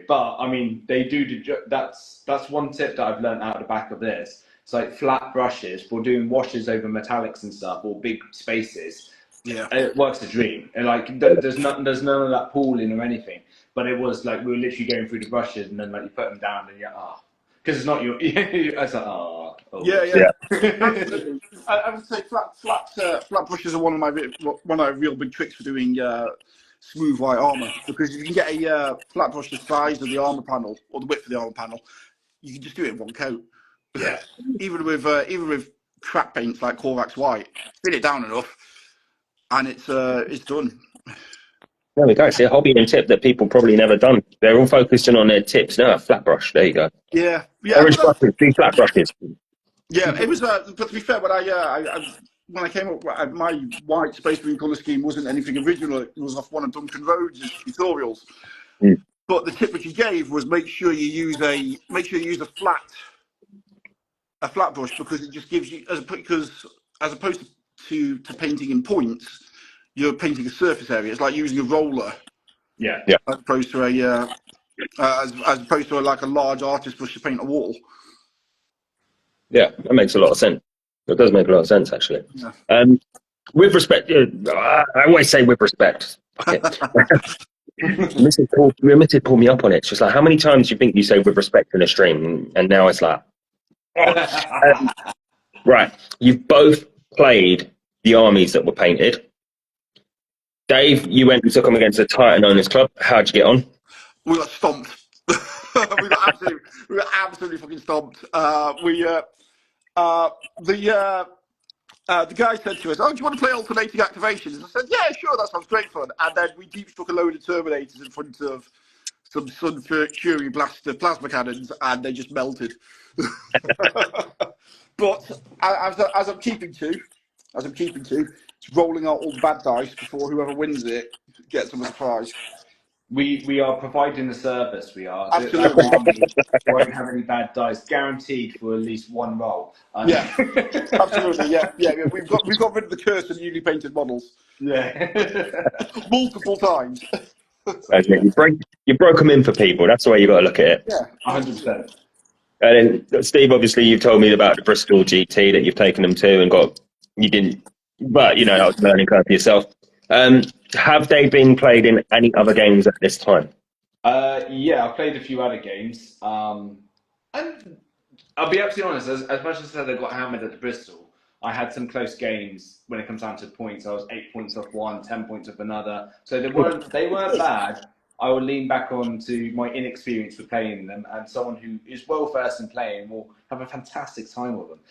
Speaker 2: But I mean, they do. That's one tip that I've learned out of the back of this. It's like flat brushes for doing washes over metallics and stuff, or big spaces.
Speaker 3: yeah,
Speaker 2: It works a dream. And like, there's none of that pooling or anything. But it was like we were literally going through the brushes, and then like you put them down, and you're because it's not your. I was like, oh.
Speaker 3: yeah.
Speaker 1: Yeah.
Speaker 3: Absolutely. I would say flat brushes are one of my real big tricks for doing smooth white armor, because if you can get a flat brush the size of the armor panel or the width of the armor panel, you can just do it in one coat.
Speaker 2: Yeah.
Speaker 3: even with crap paints like Kovacs White, thin it down enough, and it's done.
Speaker 1: There we go. See, a hobby and tip that people probably never done. They're all focusing on their tips. No, a flat brush. There you go.
Speaker 3: Yeah, yeah,
Speaker 1: Orange brushes, do flat brushes.
Speaker 3: yeah. It was. But to be fair, when I came up, my white space green colour scheme wasn't anything original. It was off one of Duncan Rhodes' tutorials.
Speaker 1: Mm.
Speaker 3: But the tip which he gave was make sure you use a flat brush, because it just gives you, as opposed to painting in points, you're painting a surface area. It's like using a roller.
Speaker 2: Yeah.
Speaker 1: Yeah.
Speaker 3: As opposed to as opposed to like a large artist brush to paint a wall.
Speaker 1: Yeah, that makes a lot of sense. It does make a lot of sense, actually.
Speaker 3: Yeah.
Speaker 1: With respect, I always say with respect. Fuck it. Mrs. pulled me up on it. She's like, how many times do you think you say with respect in a stream? And now it's like, right. You've both played the armies that were painted. Dave, you went and took them against the Titan Owners Club. How'd you get on?
Speaker 3: We got stomped. we got absolutely fucking stomped. The guy said to us, "Oh, do you want to play alternating activations?" And I said, "Yeah, sure, that sounds great fun." And then we deep struck a load of Terminators in front of some Sun Fury blaster plasma cannons, and they just melted. But as I'm keeping to, it's rolling out all the bad dice before whoever wins it gets them a surprise.
Speaker 2: We are providing the service. We are. That
Speaker 3: Absolutely.
Speaker 2: army won't have any bad dice, guaranteed for at least one roll.
Speaker 3: Yeah, absolutely. Yeah. We've got rid of the curse of newly painted models.
Speaker 2: Yeah.
Speaker 3: Multiple times.
Speaker 1: You broke them in for people. That's the way you got to look at it.
Speaker 3: Yeah,
Speaker 2: 100%.
Speaker 1: And then, Steve, obviously, you've told me about the Bristol GT that you've taken them to and you didn't, but that was a learning curve for yourself. Have they been played in any other games at this time?
Speaker 2: Yeah, I've played a few other games. And I'll be absolutely honest, as much as I said I got hammered at the Bristol, I had some close games when it comes down to points. I was 8 points off one, 10 points off another. So they weren't bad. I will lean back on to my inexperience with playing them, and someone who is well versed in playing will have a fantastic time with them.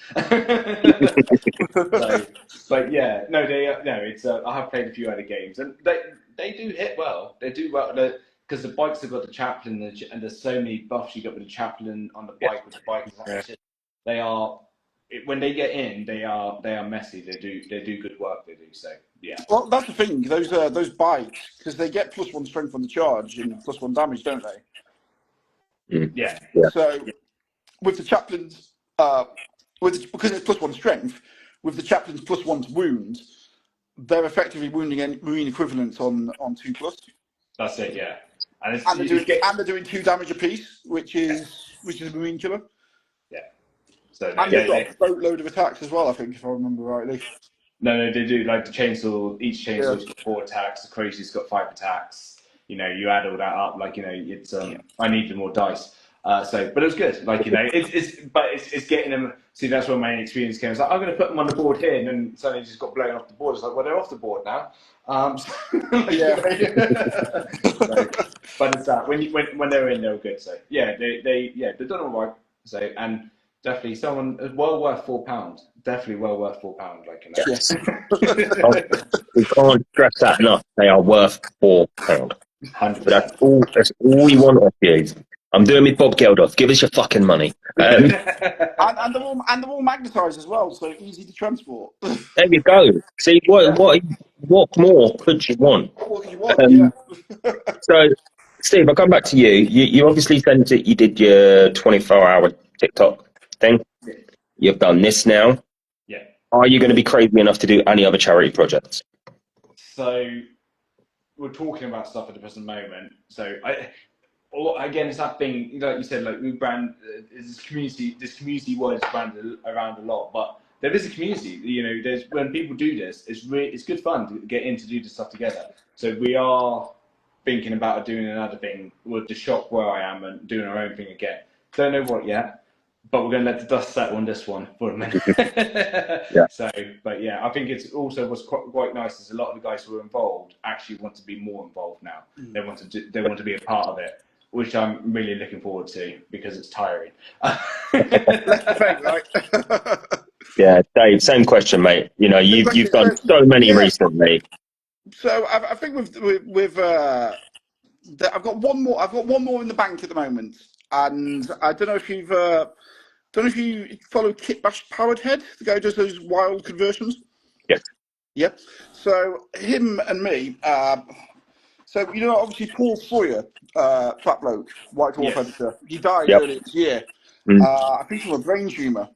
Speaker 2: But yeah, no, it's I have played a few other games, and they do hit well. They do well because the bikes have got the chaplain, and there's so many buffs you get with the chaplain on the bike with the bike. They are. When they get in, they are messy. They do good work. They do so. Yeah.
Speaker 3: Well, that's the thing. Those bikes, because they get +1 strength on the charge and +1 damage, don't they?
Speaker 2: Yeah.
Speaker 3: So with the chaplains, because it's +1 strength, with the chaplains +1 to wound, they're effectively wounding marine equivalents on 2+.
Speaker 2: That's it. Yeah.
Speaker 3: And they're doing 2 damage apiece, which is a marine killer.
Speaker 2: Yeah. So
Speaker 3: and they've got a boatload of attacks as well, I think, if I remember rightly.
Speaker 2: No, they do. Like the chainsaw, each chansaw's got 4 attacks. The crazy's got 5 attacks. You add all that up. It's I need more dice. But it was good. It's getting them. See, that's where my experience came. It's like, I'm going to put them on the board here, and then suddenly just got blown off the board. It's like, well, they're off the board now. But it's that when they're in, they're good. So yeah, they've done all right. So and. Definitely someone well worth £4. Definitely well worth £4.
Speaker 1: Yes. We can't stress that enough. They are worth £4. But that's all we want off you. I'm doing me Bob Geldof. Give us your fucking money.
Speaker 3: And they're all magnetised as well, so easy to transport.
Speaker 1: There you go. See what more could you want?
Speaker 3: What could you want?
Speaker 1: So, Steve, I'll come back to you. You obviously sent it. You did your 24-hour TikTok thing. You've done this now.
Speaker 2: Yeah.
Speaker 1: Are you going to be crazy enough to do any other charity projects?
Speaker 2: So we're talking about stuff at the present moment. So again, it's that thing, like you said, like we brand this community word is branded around a lot, but there is a community. There's when people do this, it's good fun to get in to do this stuff together. So we are thinking about doing another thing with the shop where I am and doing our own thing again. Don't know what yet. But we're going to let the dust settle on this one for a minute.
Speaker 1: Yeah.
Speaker 2: So, but yeah, I think it's also what's quite nice is a lot of the guys who are involved actually want to be more involved now. They want to be a part of it, which I'm really looking forward to because it's tiring.
Speaker 3: That's the thing, right?
Speaker 1: Yeah, Dave. Same question, mate. You've done so many recently.
Speaker 3: So I think I've got one more. I've got one more in the bank at the moment, and I don't know if you've don't know if you follow Kit Bash Powered Head, the guy who does those wild conversions.
Speaker 1: Yes.
Speaker 3: Yep. So him and me. So you know, obviously Paul Sawyer, fat bloke, White Dwarf
Speaker 2: Yes.
Speaker 3: editor. He died
Speaker 1: Yep.
Speaker 3: earlier this year.
Speaker 1: Mm.
Speaker 3: I think from a brain tumour.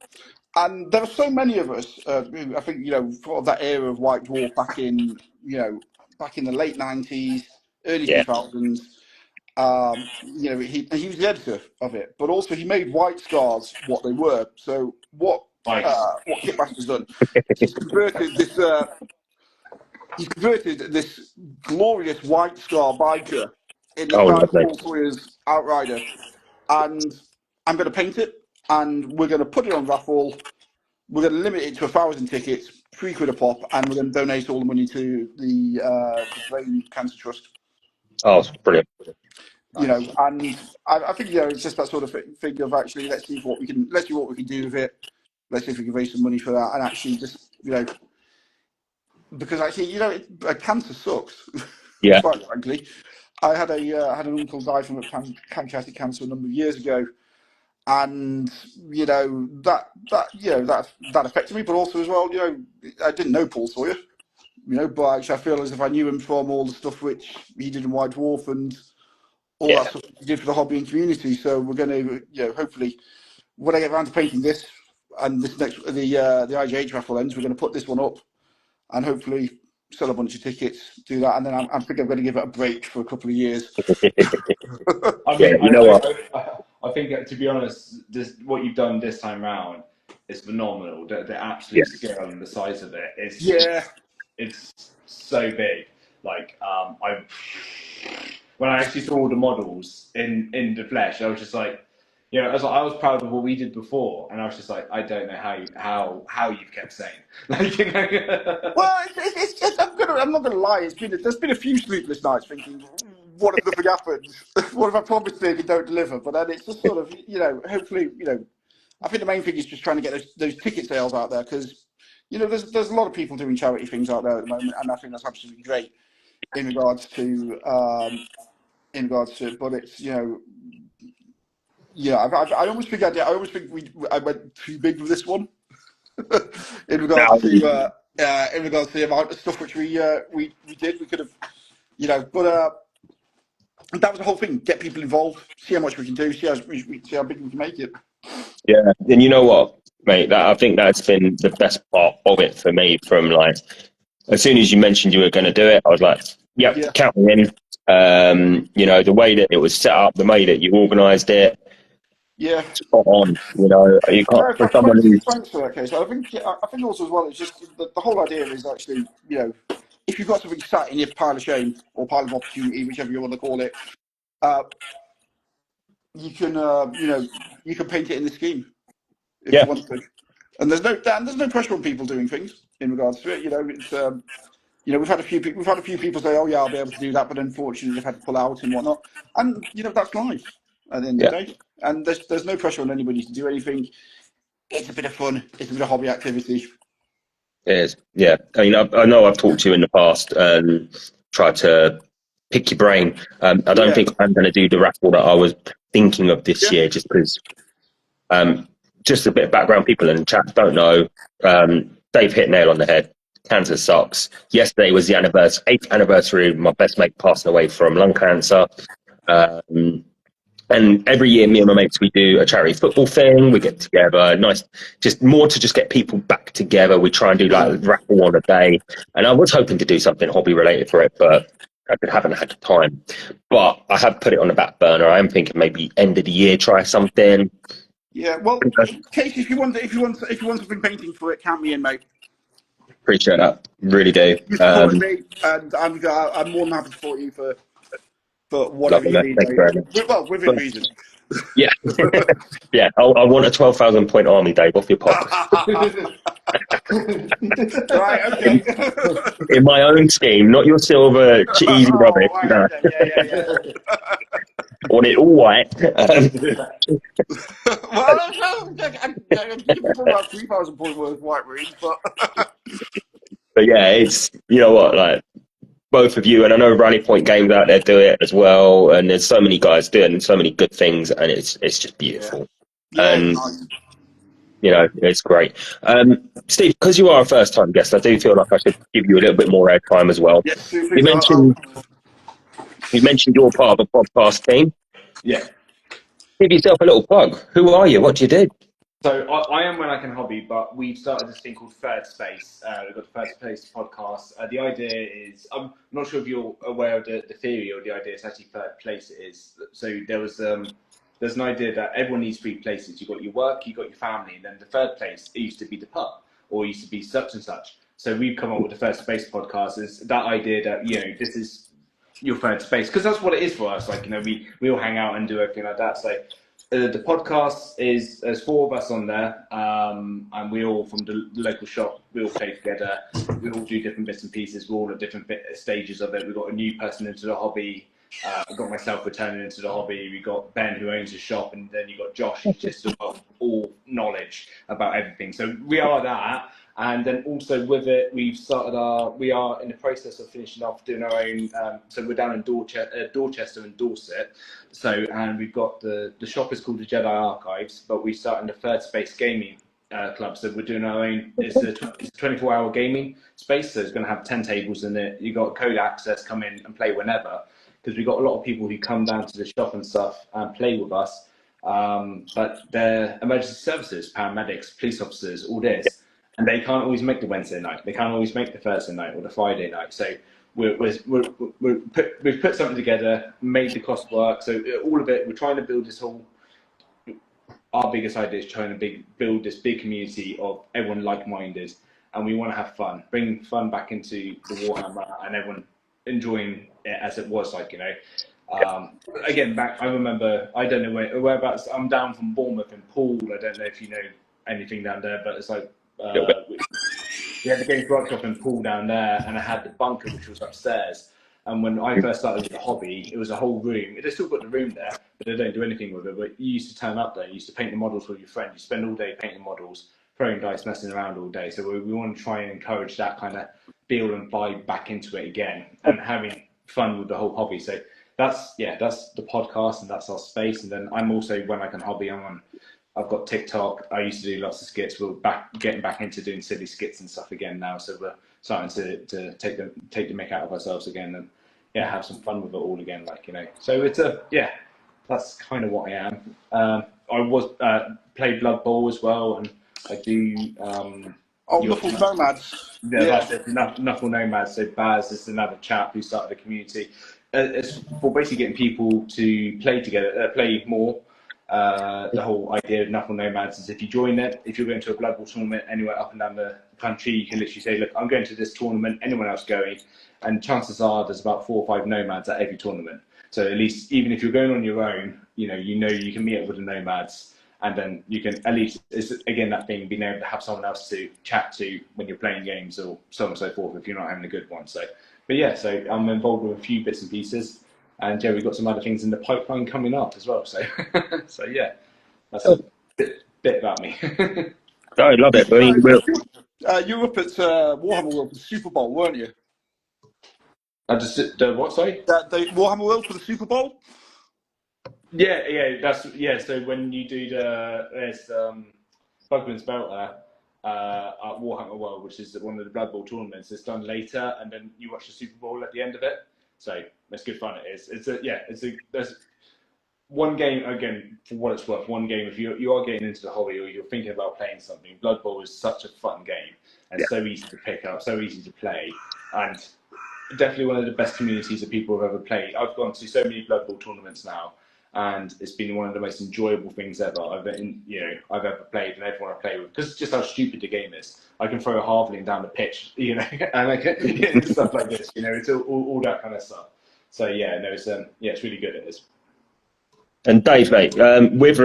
Speaker 3: And there are so many of us. Who I think sort of that era of White Dwarf back in the late '90s, early
Speaker 1: Yeah.
Speaker 3: 2000s. He was the editor of it, but also he made White Scars what they were. So
Speaker 2: Nice.
Speaker 3: what Kit Bash has done is he's converted this glorious White Scar biker in the
Speaker 1: Oh,
Speaker 3: style of
Speaker 1: lovely.
Speaker 3: Paul Sawyer's Outrider, and I'm going to paint it, and we're going to put it on raffle. We're going to limit it to 1,000 tickets, £3 a pop, and we're going to donate all the money to the Brain Cancer Trust.
Speaker 1: Oh, it's brilliant.
Speaker 2: Nice.
Speaker 3: And I think it's just that sort of thing of actually let's see what we can do with it. Let's see if we can raise some money for that, and actually just because actually cancer sucks.
Speaker 1: Yeah.
Speaker 3: Quite frankly, I had an uncle die from pancreatic cancer a number of years ago, and that affected me, but also as well, I didn't know Paul Sawyer, but actually I feel as if I knew him from all the stuff which he did in White Dwarf and all that
Speaker 1: Yeah.
Speaker 3: stuff he did for the hobby and community. So we're going to, hopefully, when I get around to painting this and this next the IGH raffle ends, we're going to put this one up and hopefully sell a bunch of tickets, do that, and then I think I'm going to give it a break for a couple of years.
Speaker 2: I
Speaker 1: Yeah.
Speaker 2: mean,
Speaker 1: You know what?
Speaker 2: I think to be honest, what you've done this time round is phenomenal. The
Speaker 1: Yeah.
Speaker 2: absolute scale and the size of it is
Speaker 3: Yeah,
Speaker 2: it's so big. Like I when I actually saw all the models in the flesh, I was just like, I was proud of what we did before, and I was just like, I don't know how you've kept sane. Like,
Speaker 3: well, I'm not gonna lie. There's been a few sleepless nights thinking, what if nothing happens? What if I promise things and don't deliver? But then it's just sort of, hopefully, I think the main thing is just trying to get those ticket sales out there because, there's a lot of people doing charity things out there at the moment, and I think that's absolutely great in regards to it. But it's, I almost think I went too big with this one in regards
Speaker 1: Now,
Speaker 3: to the amount of stuff which we did. We could have, but that was the whole thing. Get people involved, see how much we can do, see how big we can make it.
Speaker 1: yeah. And you know what, mate? I think that's been the best part of it for me. From like, as soon as you mentioned you were going to do it, I was like, "Yep,
Speaker 3: Yeah,
Speaker 1: count me in." The way that it was set up, the way that you organised it,
Speaker 3: yeah.
Speaker 1: spot on. You can't
Speaker 3: No,
Speaker 1: for someone who's
Speaker 3: thanks for that, case. I think also as well, it's just the whole idea is actually, if you've got something sat in your pile of shame or pile of opportunity, whichever you want to call it, uh, you can paint it in the scheme if you
Speaker 1: yeah,
Speaker 3: want to. And there's no pressure on people doing things in regards to it. It's we've had a few people say, "Oh yeah, I'll be able to do that," but unfortunately they've had to pull out and whatnot. And that's life at the end of
Speaker 1: yeah,
Speaker 3: the day. And there's no pressure on anybody to do anything. It's a bit of fun. It's a bit of hobby activity.
Speaker 1: it is. Yeah, I mean, I know I've talked to you in the past and tried to pick your brain. I don't
Speaker 3: Yeah,
Speaker 1: think I'm going to do the raffle that I was thinking of this
Speaker 3: yeah,
Speaker 1: year, just because. Just a bit of background. People in the chat don't know. Dave hit nail on the head. Cancer sucks. Yesterday was the 8th anniversary of my best mate passing away from lung cancer. Um, and every year, me and my mates, we do a charity football thing. We get together, nice, just get people back together. We try and do like
Speaker 3: yeah,
Speaker 1: a raffle on a day. And I was hoping to do something hobby related for it, but I haven't had the time. But I have put it on the back burner. I am thinking maybe end of the year, try something.
Speaker 3: yeah. Well, Casey, if you want something painting for it, count me in, mate.
Speaker 1: Appreciate that. Really do.
Speaker 3: You supported me, and I'm more than happy to support you for whatever
Speaker 1: Lovely,
Speaker 3: you
Speaker 1: mate.
Speaker 3: need,
Speaker 1: Thank you
Speaker 3: mate.
Speaker 1: very much.
Speaker 3: Well, within
Speaker 1: But,
Speaker 3: reason.
Speaker 1: yeah. Yeah. I want a 12,000 point army, Dave, off your pop.
Speaker 3: Right,
Speaker 1: In,
Speaker 3: okay.
Speaker 1: in my own scheme, not your silver, easy rubbish.
Speaker 3: Oh, right,
Speaker 1: No.
Speaker 3: okay. Yeah.
Speaker 1: I want it all white.
Speaker 3: Well, I'm giving for about 3,000 point worth of white marines, but
Speaker 1: But yeah, it's, you know what, like, both of you, and I know Rally Point Games out there do it as well, and there's so many guys doing so many good things, and it's just beautiful.
Speaker 3: Yeah, it's nice.
Speaker 1: You know, it's great. Steve, because you are a first-time guest, I do feel like I should give you a little bit more airtime as well.
Speaker 3: Yeah,
Speaker 1: You mentioned you're part of a podcast team.
Speaker 2: Yeah.
Speaker 1: Give yourself a little plug. Who are you? What do you do?
Speaker 2: So I am When I Can Hobby, but we've started this thing called Third Space. We've got the Third Space podcast. The idea is, I'm not sure if you're aware of the theory or the idea. It's actually third place. It is. So there's an idea that everyone needs three places. You've got your work, you've got your family, and then the third place, it used to be the pub, or it used to be such and such. So we've come up with the Third Space podcast. Is that idea that, you know, this is your third space, because that's what it is for us. Like, you know, we all hang out and do everything like that. So the podcast is, there's four of us on there, and we all from the local shop. We all play together. We all do different bits and pieces. We're all at different stages of it. We've got a new person into the hobby. I've got myself returning into the hobby. We've got Ben, who owns a shop, and then you've got Josh, who's just got all knowledge about everything. So we are that. And then also with it, we are in the process of finishing off doing our own. So we're down in Dorchester and Dorset. So, and we've got the shop is called the Jedi Archives, but we start in the Third Space Gaming Club. So we're doing our own. It's a 24-hour gaming space. So it's going to have 10 tables in it. You got code access, come in and play whenever, because we've got a lot of people who come down to the shop and stuff and play with us. But they're emergency services, paramedics, police officers, all this. And they can't always make the Wednesday night. They can't always make the Thursday night or the Friday night. So we've put something together, made the cost work. So all of it, we're trying to build this whole. Our biggest idea is trying to build this big community of everyone like-minded, and we want to have fun, bring fun back into the Warhammer, and everyone enjoying it as it was, like, you know. Again, I remember, I don't know whereabouts. I'm down from Bournemouth in Poole. I don't know if you know anything down there, but it's like. We had the Games Workshop in Poole down there, and I had the bunker, which was upstairs. And when I first started with the hobby, it was a whole room. They still got the room there, but they don't do anything with it. But you used to turn up there, you used to paint the models with your friend. You spend all day painting models, throwing dice, messing around all day. So we want to try and encourage that kind of feel and vibe back into it again, and having fun with the whole hobby. So that's the podcast, and that's our space. And then I'm also When I Can Hobby. I've got TikTok. I used to do lots of skits. We're getting back into doing silly skits and stuff again now. So we're starting to take the mick out of ourselves again, and have some fun with it all again. Like, you know. So it's that's kind of what I am. I was play Blood Bowl as well, and I do.
Speaker 3: Knuckle Nomads.
Speaker 2: That's it. Knuckle Nomads. So Baz is another chap who started the community. It's for basically getting people to play together, play more. The whole idea of Knuckle Nomads is if you join it, if you're going to a Blood Bowl tournament anywhere up and down the country, you can literally say, look, I'm going to this tournament, anyone else going? And chances are there's about 4 or 5 Nomads at every tournament. So at least, even if you're going on your own, you know you can meet up with the Nomads, and then you can at least, it's again that thing, being able to have someone else to chat to when you're playing games, or so on and so forth, if you're not having a good one. So, but yeah, so I'm involved with a few bits and pieces. And we've got some other things in the pipeline coming up as well. So, so yeah, that's a bit about me.
Speaker 1: I love it. I mean,
Speaker 3: You were up at Warhammer World for the Super Bowl, weren't you?
Speaker 2: What? Sorry.
Speaker 3: The Warhammer World for the Super Bowl.
Speaker 2: Yeah. So when you do there's Bugman's Belt there at Warhammer World, which is one of the Blood Bowl tournaments, it's done later, and then you watch the Super Bowl at the end of it. So it's good fun. It is. There's one game, again, for what it's worth. One game, if you are getting into the hobby or you're thinking about playing something, Blood Bowl is such a fun game and so easy to pick up, so easy to play, and definitely one of the best communities that people have ever played. I've gone to so many Blood Bowl tournaments now, and it's been one of the most enjoyable things ever I've ever played, and everyone I play with, because it's just how stupid the game is. I can throw a halfling down the pitch, you know, and I can stuff like this, you know, it's all that kind of stuff. So it's really good. It is.
Speaker 1: And Dave, mate, with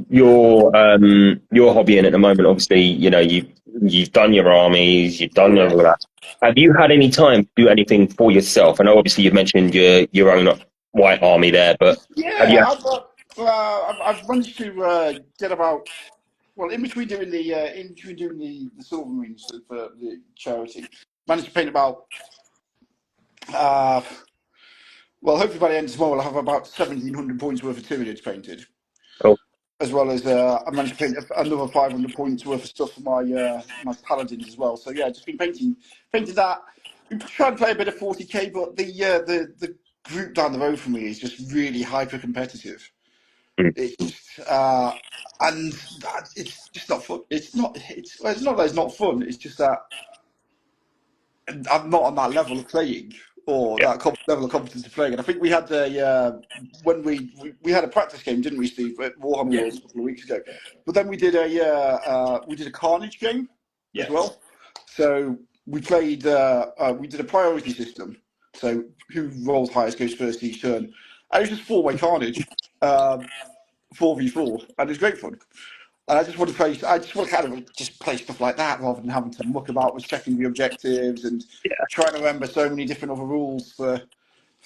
Speaker 1: your hobby in at the moment, obviously, you know, you've done your armies, you've done all of that. Have you had any time to do anything for yourself? I know, obviously, you've mentioned your own white army there, but have you?
Speaker 3: I've managed to get about, well, in between doing the Silver Marines for the charity, managed to paint about Uh, well, hopefully by the end of tomorrow, I'll have about 1,700 points worth of Tyranids painted,
Speaker 1: Cool.
Speaker 3: as well as I managed to paint another 500 points worth of stuff for my paladins as well. So yeah, just been painting that. Been trying to play a bit of 40k, but the group down the road from me is just really hyper competitive.
Speaker 1: Mm.
Speaker 3: It's just, and that, it's just not fun. It's not that it's not fun. It's just that I'm not on that level of playing or
Speaker 1: Yeah.
Speaker 3: that level of competence of playing. And I think we had when we had a practice game, didn't we, Steve, at Warhammer
Speaker 2: Yeah.
Speaker 3: Worlds a couple of weeks ago? But then we did a Carnage game as
Speaker 2: Yes.
Speaker 3: well. So we played we did a priority system. So who rolls highest goes first each turn. And it was just four-way Carnage, 4v4, and it was great fun. And I just want to play. I just want to kind of just play stuff like that rather than having to muck about with secondary objectives and
Speaker 1: Yeah.
Speaker 3: trying to remember so many different other rules for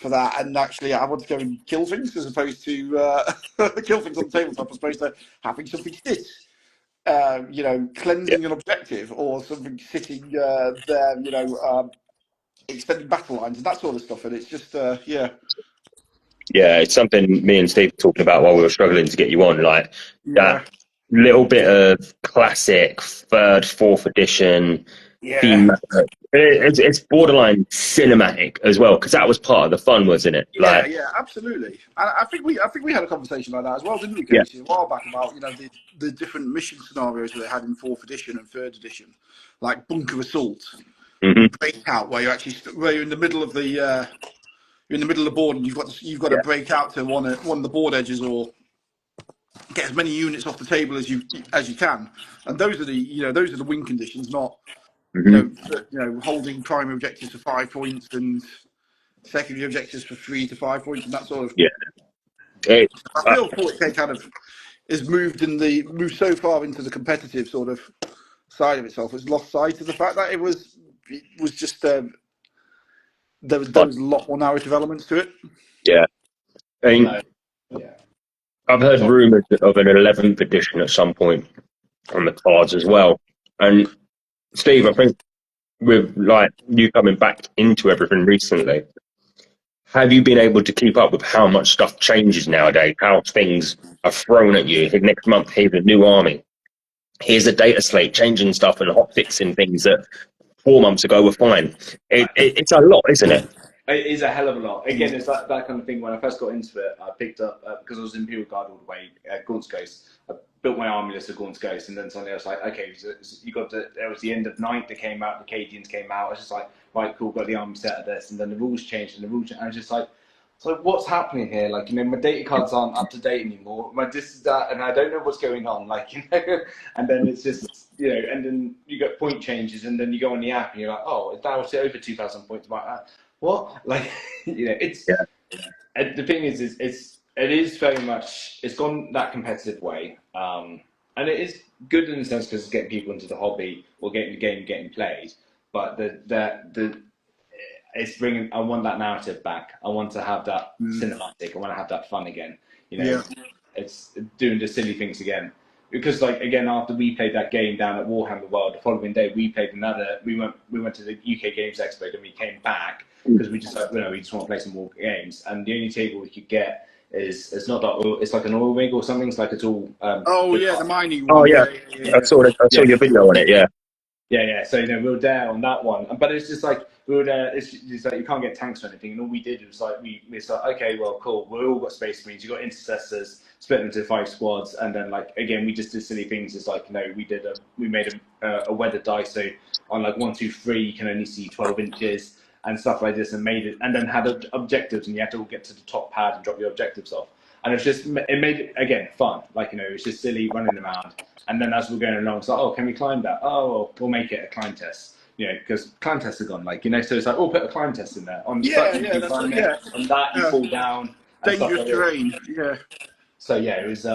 Speaker 3: that. And actually, I want to go and kill things as opposed to kill things on the tabletop, as opposed to having something sit,
Speaker 1: Yeah.
Speaker 3: cleansing an objective or something sitting there, extending battle lines and that sort of stuff. And it's just, yeah,
Speaker 1: Yeah, it's something me and Steve were talking about while we were struggling to get you on, like
Speaker 3: yeah,
Speaker 1: that little bit of classic third, fourth edition theme.
Speaker 3: yeah.
Speaker 1: It's borderline cinematic as well, because that was part of the fun, wasn't it?
Speaker 3: Yeah,
Speaker 1: Like,
Speaker 3: yeah, absolutely. And I think we had a conversation like that as well, didn't we,
Speaker 1: yeah,
Speaker 3: Casey, a while back about the different mission scenarios that they had in fourth edition and third edition, like bunker assault
Speaker 1: hmm
Speaker 3: and breakout, where where you're in the middle of the you're in the middle of the board and you've got to
Speaker 1: yeah,
Speaker 3: break out to one of the board edges or get as many units off the table as you can. And those are the win conditions, not
Speaker 1: hmm
Speaker 3: holding primary objectives for 5 points and secondary objectives for 3 to 5 points and that sort of.
Speaker 1: yeah. It,
Speaker 3: I
Speaker 1: uh,
Speaker 3: feel 40k kind of is moved so far into the competitive sort of side of itself. It's lost sight of the fact that it was just there
Speaker 1: fun.
Speaker 3: was a lot more narrative elements to it.
Speaker 1: Yeah, I
Speaker 2: No.
Speaker 1: mean,
Speaker 2: Yeah.
Speaker 1: I've heard
Speaker 2: Sorry.
Speaker 1: rumours of an 11th edition at some point on the cards as well. And Steve, I think with like you coming back into everything recently, have you been able to keep up with how much stuff changes nowadays? How things are thrown at you? Next month, here's a new army. Here's a data slate, changing stuff and hot fixing things that 4 months ago were fine. It's a lot, isn't it?
Speaker 2: It is a hell of a lot. Again, it's that kind of thing. When I first got into it, I picked up because I was in Imperial Guard all the way, Gaunt's Ghost. I built my army list of Gaunt's Ghost, and then suddenly I was like, okay, so you got there was the end of Ninth that came out, the Cadians came out. I was just like, right, cool, got the army set of this, and then the rules changed, and the rules changed. I was just like, so what's happening here? Like, my data cards aren't up to date anymore. My this is that, and I don't know what's going on. Like, and then it's just, and then you get point changes, and then you go on the app, and you're like, oh, it's now over 2,000 points. I'm like, what? Like, it's
Speaker 1: Yeah.
Speaker 2: the thing is it is very much it's gone that competitive way, and it is good in the sense because it's getting people into the hobby or getting the game getting played. But the it's bringing. I want that narrative back. I want to have that cinematic. I want to have that fun again.
Speaker 3: Yeah.
Speaker 2: It's doing the silly things again. Because like again, after we played that game down at Warhammer World, the following day we played another. We went to the UK Games Expo, and we came back because we just we just want to play some more games. And the only table we could get is it's not that oil, it's like an oil rig or something. It's like it's all.
Speaker 3: Oh yeah, the mining
Speaker 1: Oh
Speaker 3: one.
Speaker 1: yeah,
Speaker 3: Yeah, yeah, yeah.
Speaker 1: I saw
Speaker 2: Yeah,
Speaker 1: your video on it. Yeah,
Speaker 2: yeah. So we were there on that one, but it's just like we were there. It's like you can't get tanks or anything, and all we did was like we like okay, well, cool. We all got space marines. You got intercessors, split them into 5 squads, and then like again, we just did silly things. It's like we made a weather die, so on like 1, 2, 3, you can only see 12 inches and stuff like this, and made it, and then had objectives, and you had to all get to the top pad and drop your objectives off. And it made it again fun. Like it was just silly running around. And then as we're going along, it's like, oh, can we climb that? Oh, well, we'll make it a climb test. Because climb tests are gone. Like so it's like, oh, put a climb test in there. On
Speaker 3: Yeah,
Speaker 2: such you
Speaker 3: yeah,
Speaker 2: can
Speaker 3: that's
Speaker 2: climb
Speaker 3: right.
Speaker 2: it.
Speaker 3: Yeah,
Speaker 2: On that you
Speaker 3: yeah.
Speaker 2: fall down and stuff
Speaker 3: Dangerous
Speaker 2: like that.
Speaker 3: terrain. Yeah.
Speaker 2: So yeah, it was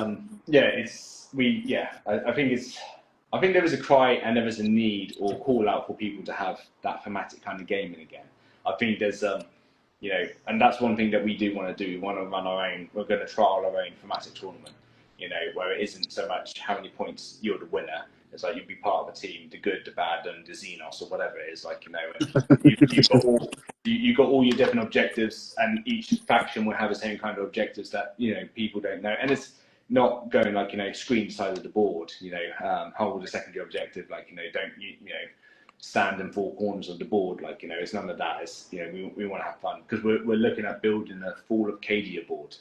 Speaker 2: I think there is a cry and there is a need or call out for people to have that thematic kind of gaming again. I think there's and that's one thing that we do want to do. We want to run our own. We're going to trial our own thematic tournament. Where it isn't so much how many points you're the winner. It's like you'd be part of a team, the good, the bad, and the Xenos or whatever it is. Like, you know, and you've got all your different objectives, and each faction will have the same kind of objectives that, you know, people don't know. And it's not going like, you know, screen side of the board, you know, hold a secondary objective, like, you know, don't you know, stand in four corners of the board, like, you know, it's none of that. It's, you know, we want to have fun because we're looking at building a Fall of Cadia board,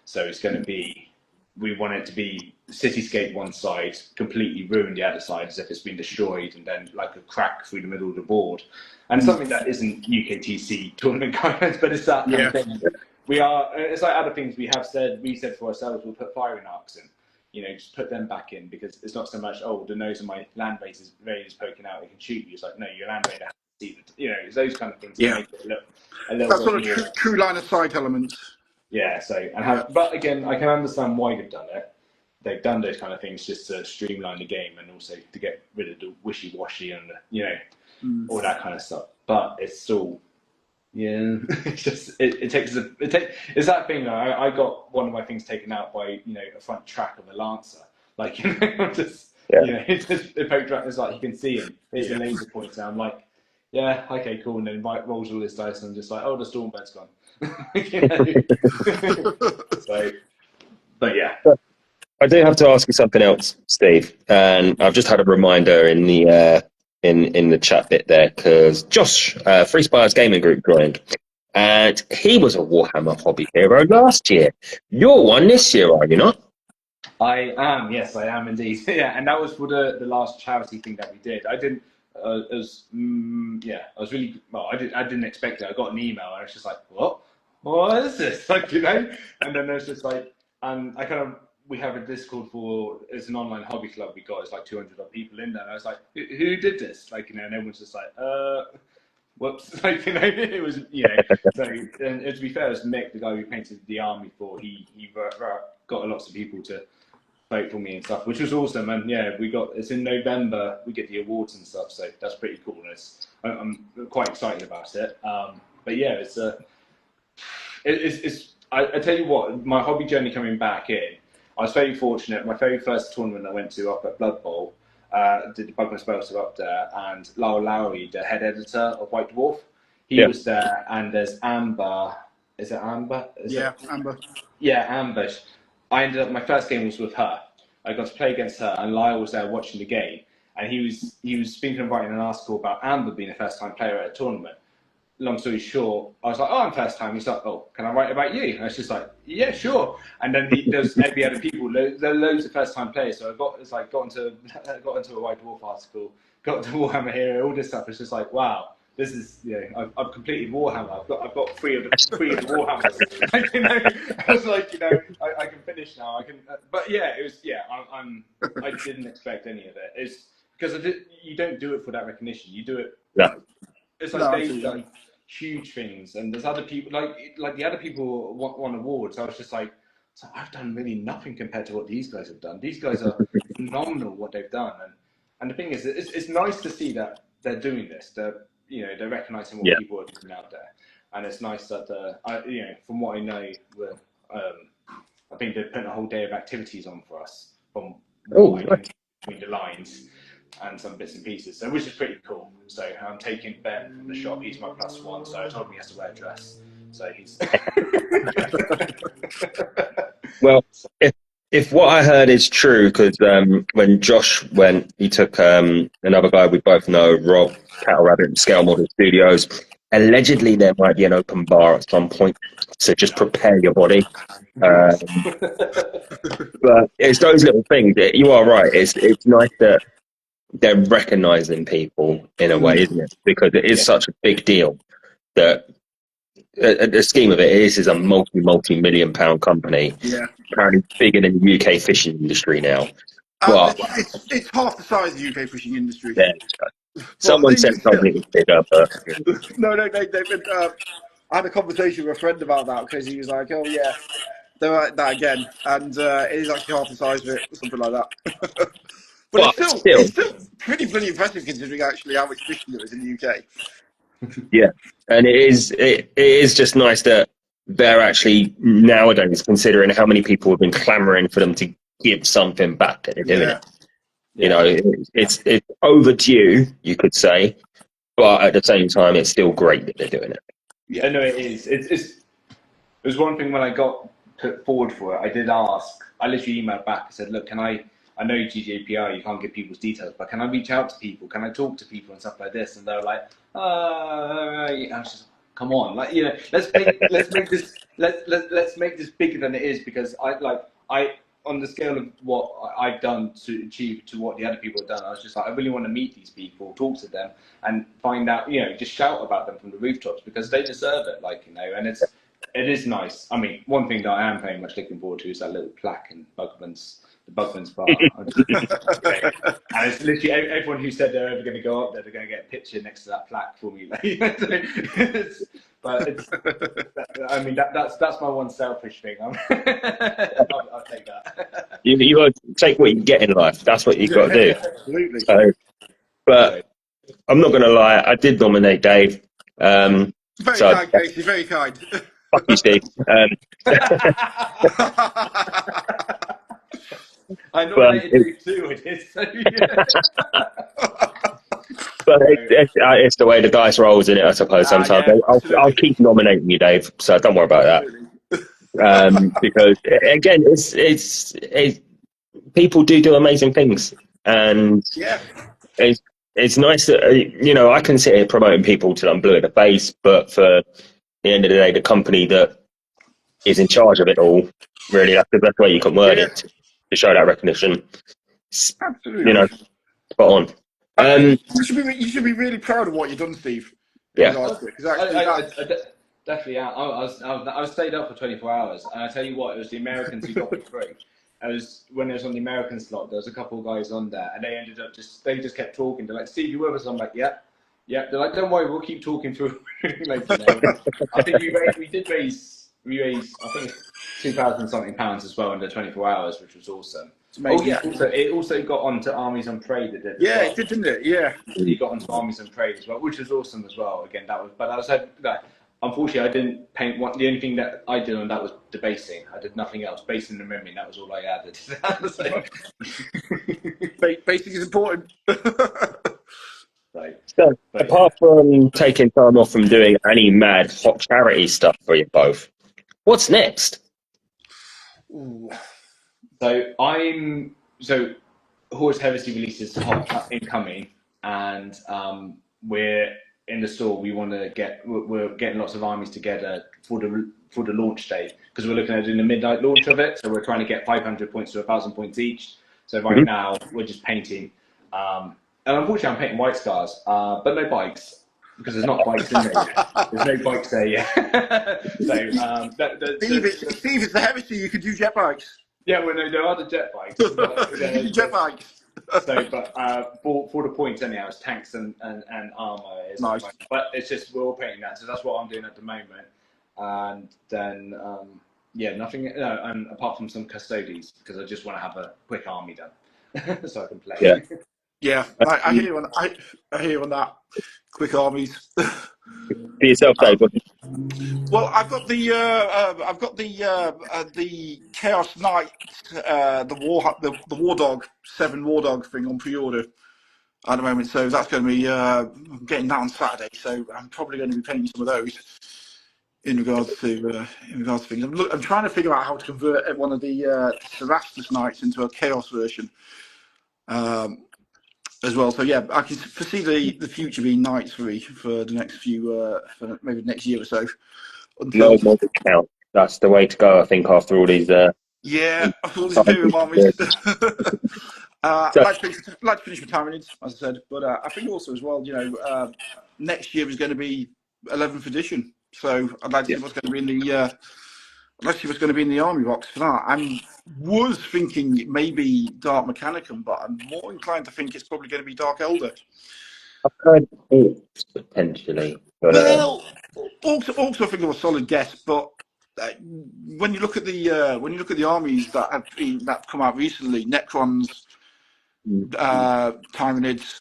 Speaker 2: so it's going to be, we want it to be cityscape one side, completely ruined the other side as if it's been destroyed, and then like a crack through the middle of the board, and something that isn't UKTC tournament guidelines, but it's that kind of thing. We are, it's like other things we said for ourselves, we'll put firing arcs in, you know, just put them back in, because it's not so much, oh, the nose of my land base is poking out, it can shoot you. It's like, no, your land raider has to see the, you know, it's those kind of things that make it look a little
Speaker 3: that
Speaker 2: bit
Speaker 3: sort of
Speaker 2: more
Speaker 3: true line of sight elements.
Speaker 2: Yeah, so, and have, but again, I can understand why they've done it. They've done those kind of things just to streamline the game, and also to get rid of the wishy-washy and the, you know, all that kind of stuff. But it's still, yeah, it's just it's that thing. I got one of my things taken out by, you know, a front track of a Lancer, like, you know, just you know, it's just the poke track is like, you can see him, it's a laser pointer. I'm like, yeah, okay, cool, and then rolls all his dice, and I'm just like, oh, the Stormbird's gone. You know? So, but yeah.
Speaker 1: I do have to ask you something else, Steve, and I've just had a reminder in the in the chat bit there, because Josh, Free Spires Gaming Group, joined, and he was a Warhammer hobby hero last year. You're one this year, are you not?
Speaker 2: I am, yes, I am indeed. Yeah, and that was for the last charity thing that we did. I didn't. I was really well. I didn't expect it. I got an email, and I was just like, "What? What is this?" Like, you know. And then there's just like, and I kind of, we have a Discord for, it's an online hobby club. We got, it's like 200 odd people in there. And I was like, who did this? Like, you know, and everyone's just like, whoops. Like, you know, it was, you know. So, and to be fair, it was Mick, the guy who painted the army for. He got lots of people to vote for me and stuff, which was awesome. And yeah, it's in November, we get the awards and stuff, so that's pretty cool. I'm quite excited about it. But yeah, I tell you what, my hobby journey coming back in, I was very fortunate. My very first tournament I went to up at Blood Bowl, did the Bugman Spells up there, and Lyle Lowry, the head editor of White Dwarf, he was there, and there's Amber. Is it Amber?
Speaker 3: Amber.
Speaker 2: Yeah, Amber. I ended up, my first game was with her. I got to play against her, and Lyle was there watching the game, and he was speaking and writing an article about Amber being a first-time player at a tournament. Long story short, I was like, "Oh, I'm first time." He's like, "Oh, can I write about you?" And I was just like, "Yeah, sure." And then there's every other people. There are loads of first-time players. So I got into a White Dwarf article, got to Warhammer Hero, all this stuff. It's just like, wow. This is, you know, I've completed Warhammer. I've got three of the Warhammers. Like, you know, I was like, you know, I can finish now. I can, but yeah, it was, yeah. I didn't expect any of it. It's because you don't do it for that recognition. You do it.
Speaker 1: Yeah.
Speaker 2: It's like they've done huge things, and there's other people like the other people won awards. I was just like, so I've done really nothing compared to what these guys have done. These guys are phenomenal what they've done, and the thing is, it's nice to see that they're doing this. They're recognizing what people are doing out there, and it's nice that from what I know, I think they're putting a whole day of activities on for us from between the lines and some bits and pieces, so which is pretty cool. So I'm taking Ben from the shop. He's my +1, so I told him he has to wear a dress. So he's
Speaker 1: well. If what I heard is true, because when Josh went, he took another guy we both know, Rob, Cattle Rabbit, Scale Model Studios. Allegedly, there might be an open bar at some point, so just prepare your body. But it's those little things. You are right. It's nice that they're recognizing people in a way, isn't it? Because it is such a big deal that the scheme of it is a multi-million pound company.
Speaker 3: Yeah.
Speaker 1: Apparently bigger than the UK fishing industry now.
Speaker 3: It's half the size of the UK fishing industry.
Speaker 1: Yeah. Someone said something was bigger, but
Speaker 3: no. I had a conversation with a friend about that, because he was like, "Oh yeah, they're like that again," and it is actually half the size of it, or something like that. But it's still pretty impressive, considering actually how much fishing there is in the UK.
Speaker 1: Yeah, and it is just nice that they're actually nowadays considering how many people have been clamouring for them to give something back, that they're doing it. You know, it's overdue, you could say, but at the same time, it's still great that they're doing it.
Speaker 2: Yeah, no, it is. It was one thing when I got put forward for it. I did ask. I literally emailed back and said, "Look, can I know GDPR, you can't give people's details, but can I reach out to people? Can I talk to people and stuff like this?" And they were like, I was just, come on, like, you know, let's make this bigger than it is, because I on the scale of what I've done to achieve to what the other people have done, I was just like, I really want to meet these people, talk to them, and find out, you know, just shout about them from the rooftops, because they deserve it, like, you know. And it is nice. I mean, one thing that I am very much looking forward to is that little plaque in the Bugman's bar. And it's literally everyone who said they're ever going to go up there, they're going to get a picture next to that plaque for me. But it's, I mean, that's my one selfish thing. I'll take that.
Speaker 1: You got to take what you get in life. That's what you've got to do.
Speaker 3: Absolutely.
Speaker 1: So, but I'm not going to lie, I did nominate Dave.
Speaker 3: Very kind, Casey. Very kind.
Speaker 1: Fuck you, Steve.
Speaker 2: I nominated you too. It is. So, yeah.
Speaker 1: But it's the way the dice rolls, isn't it? I suppose sometimes.
Speaker 3: Yeah,
Speaker 1: I'll keep nominating you, Dave. So don't worry about that. Because again, it's people do amazing things, and
Speaker 3: yeah,
Speaker 1: it's nice that you know, I can sit here promoting people till I'm blue in the face, but for the end of the day, the company that is in charge of it all, really, that's the best way you can word it, to show that recognition.
Speaker 3: absolutely.
Speaker 1: You know, spot on.
Speaker 3: You should be really proud of what you've done, Steve.
Speaker 1: Yeah.
Speaker 2: I definitely am. I was stayed up for 24 hours, and I tell you what, it was the Americans who got me through. When it was on the American slot, there was a couple of guys on there, and they ended up they just kept talking. They're like, "Steve, you with us?" I'm like, "Yeah." They're like, "Don't worry, we'll keep talking through." Like, you know, I think we raised, I think, £2,000 something as well under 24 hours, which was awesome. Oh yeah, it also got onto Armies on Parade. It did.
Speaker 3: Yeah, it did, didn't it? Yeah.
Speaker 2: It got onto Armies on Parade as well, which was awesome as well. Again, unfortunately, I didn't paint one. The only thing that I did on that was debasing. I did nothing else. Basing and memory, that was all I added.
Speaker 3: Basic is important.
Speaker 1: So, apart from taking time off from doing any mad hot charity stuff for you both, what's next?
Speaker 3: Ooh.
Speaker 2: So Horse Heresy releases hot incoming, and we're in the store. We're getting lots of armies together for the launch day, because we're looking at doing the midnight launch of it. So we're trying to get 500 points to 1,000 points each. So right now we're just painting, and unfortunately I'm painting white scars, but no bikes, because there's not bikes in there. There's no bikes there yet. So
Speaker 3: Steve, it's the Heresy. You could do jet bikes.
Speaker 2: Yeah, well, no, there are the jet bikes.
Speaker 3: Jet bikes.
Speaker 2: For the points anyhow, it's tanks and armor.
Speaker 3: Nice.
Speaker 2: But it's just, we're all painting that, so that's what I'm doing at the moment. And then nothing. No, and apart from some custodies, because I just want to have a quick army done, so I can play.
Speaker 1: Yeah.
Speaker 3: Yeah, I hear you on that. Quick armies.
Speaker 1: For yourself, Dave.
Speaker 3: Well, I've got the Chaos Knight, the War Dog 7 War Dog thing on pre-order at the moment. So that's going to be I'm getting that on Saturday. So I'm probably going to be painting some of those in regards to things. I'm trying to figure out how to convert one of the Cerastus Knights into a Chaos version. As well, so yeah, I can foresee the future being Knights free for the next for maybe the next year or so.
Speaker 1: No more count. That's the way to go, I think, after all these.
Speaker 3: Yeah, after all these Imperial armies. I'd like to finish with Tyranids, as I said, but I think also as well, you know, next year is going to be 11th edition, so I'd like to see what's going to be in the. Let's see what's going to be in the army box for that. I was thinking maybe Dark Mechanicum, but I'm more inclined to think it's probably going to be Dark Elder.
Speaker 1: I've heard Orcs potentially. But,
Speaker 3: well, Orcs I think are a solid guess, but when you look at the armies that have come out recently, Necrons, Tyranids,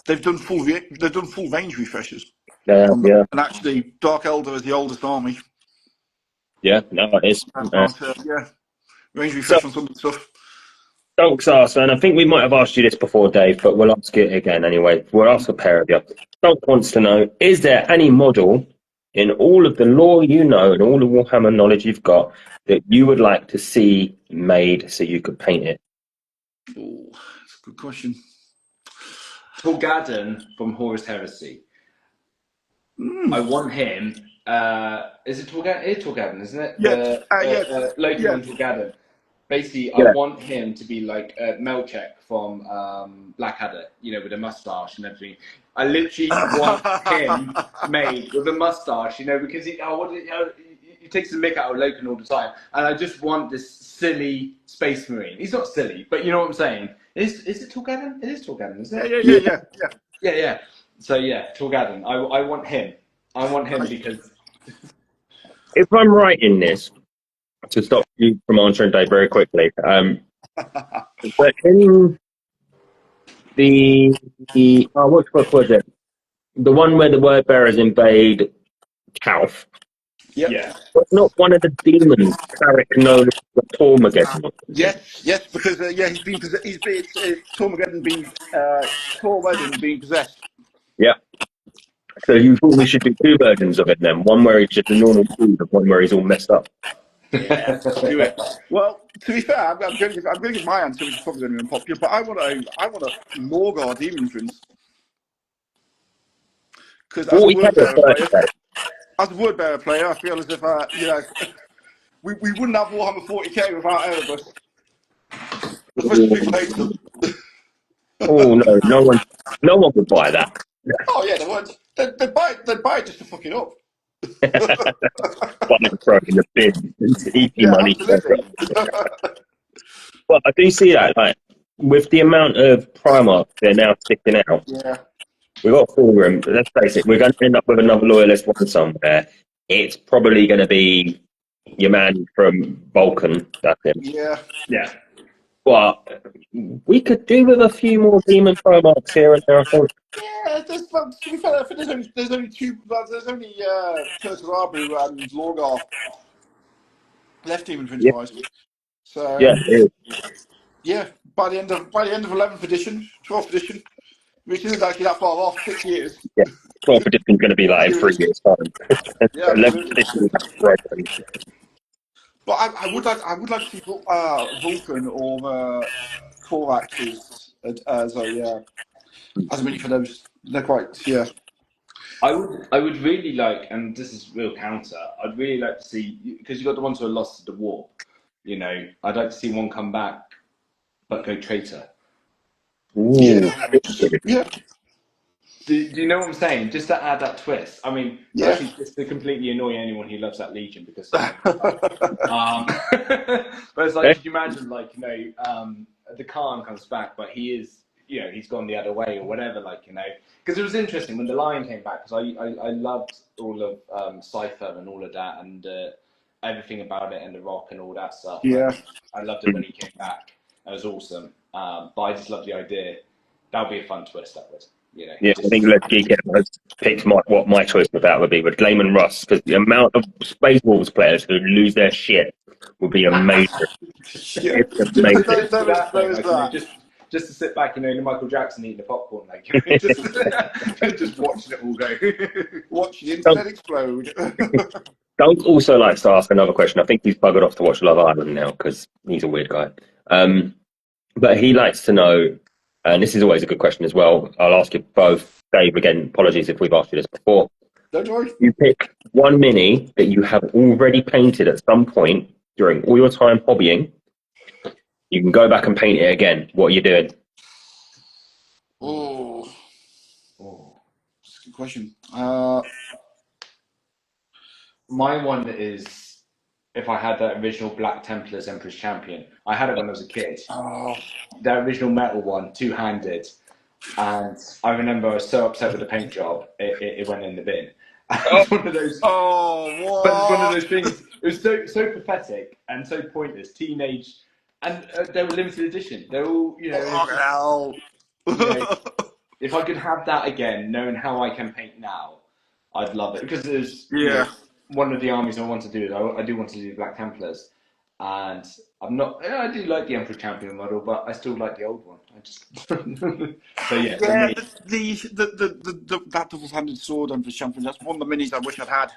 Speaker 3: they've done full range refreshers.
Speaker 1: Yeah.
Speaker 3: And actually, Dark Elder is the oldest army.
Speaker 1: Yeah, no, it is.
Speaker 3: Yeah, range refresh on some stuff.
Speaker 1: Donk's asked, and I think we might have asked you this before, Dave, but we'll ask it again anyway. We'll ask a pair of you. Donk wants to know, is there any model in all of the lore you know and all the Warhammer knowledge you've got that you would like to see made so you could paint it?
Speaker 3: Oh, that's a good question.
Speaker 2: Torgadon from Horus Heresy. I want him. Is it Torgadon? It is Torgadon, isn't it?
Speaker 3: Yeah,
Speaker 2: Loki
Speaker 3: yeah.
Speaker 2: and Torgadon. Basically, I
Speaker 1: Yeah.
Speaker 2: want him to be like Melchek from Blackadder, you know, with a mustache and everything. I literally want him made with a mustache, you know, because he takes the mick out of Loki all the time, and I just want this silly space marine. He's not silly, but you know what I'm saying. Is it Torgadon? It is Torgadon, isn't it? Yeah. So yeah, Torgadon. I want him. I want him because
Speaker 1: If I'm right in this, to stop you from answering Dave very quickly, but in what book was it? The one where the word bearers invade Calf.
Speaker 2: yeah.
Speaker 1: But not one of the demons, Carrick, known as the Tormageddon.
Speaker 3: Yes, because he's been Tormageddon being Tormageddon being possessed.
Speaker 1: Yeah. So you thought we should do two versions of it then? One where he's just a normal dude, and one where he's all messed up.
Speaker 3: Yeah, do it. Well, to be fair, I'm going to give my answer, which is probably going to be unpopular, but I want a Morgar Demon Prince. Because as a word bearer player, I feel as if we wouldn't have Warhammer 40k without Erebus. Especially people hate them.
Speaker 1: Oh no, no one would buy that.
Speaker 3: Oh yeah, they would. They'd buy it just to fuck it up.
Speaker 1: But they're throwing in the bin. It's easy money.
Speaker 3: Absolutely.
Speaker 1: Well, I do see that, like, with the amount of Primarchs they're now sticking out.
Speaker 3: Yeah.
Speaker 1: We've got a full room. Let's face it, we're going to end up with another loyalist one somewhere. It's probably going to be your man from Vulcan. That's him.
Speaker 3: Yeah.
Speaker 1: But we could do with a few more demon Primarchs here and there, I think.
Speaker 3: Yeah, to be fair, I think there's only two. There's only Turtarabu and Lorgar left Demon Prince wise. So yeah, by the end of 11th edition, 12th edition, which isn't actually that far off, 6 years.
Speaker 1: Yeah, 12th edition is going to be like in 3 years' time.
Speaker 3: Yeah,
Speaker 1: 11th edition is right.
Speaker 3: But I would like to see Vulcan or Korax as a mini for those. They're quite
Speaker 2: I would really like, and this is real counter. I'd really like to see, because you got the ones who are lost to the war. You know, I'd like to see one come back, but go traitor.
Speaker 1: Ooh.
Speaker 3: Yeah.
Speaker 2: Do you know what I'm saying? Just to add that twist. I mean, actually, just to completely annoy anyone who loves that Legion, because. But it's like, could you imagine, like, you know, the Khan comes back, but he is, you know, he's gone the other way or whatever, like, you know, because it was interesting when the Lion came back, because I loved all of Cypher and all of that, and everything about it, and the Rock and all that stuff.
Speaker 3: Yeah,
Speaker 2: I loved it when he came back. That was awesome. But I just love the idea. That would be a fun twist. That would. You know,
Speaker 1: yeah, I think Let's Geek Out has picked what my choice for that would be with Gleam and Russ, because the amount of Space Wolves players who lose their shit would be amazing. It's amazing.
Speaker 2: Just to sit back, you know, Michael Jackson eating the popcorn, like, just watching it all go.
Speaker 3: Watch the internet explode.
Speaker 1: Dunk also likes to ask another question. I think he's buggered off to watch Love Island now because he's a weird guy. But he likes to know, and this is always a good question as well. I'll ask you both. Dave, again, apologies if we've asked you this before.
Speaker 3: Don't worry.
Speaker 1: You pick one mini that you have already painted at some point during all your time hobbying. You can go back and paint it again. What are you doing?
Speaker 3: Oh, that's a good question.
Speaker 2: My one is if I had that original Black Templars Emperor's Champion. I had it when I was a kid.
Speaker 3: Oh.
Speaker 2: That original metal one, two-handed. And I remember I was so upset with the paint job, it went in the bin. It's one of those.
Speaker 3: Oh, what?
Speaker 2: But it's one of those things. It was so pathetic and so pointless. Teenage, and they were limited edition. They're all, you know. If I could have that again, knowing how I can paint now, I'd love it, because there's you know, one of the armies I want to do is I do want to do Black Templars, And I'm not. I do like the Emperor Champion model, but I still like the old one. I just. So yeah, for
Speaker 3: Yeah,
Speaker 2: me,
Speaker 3: that double-handed sword and the champion. That's one of the minis I wish I'd had.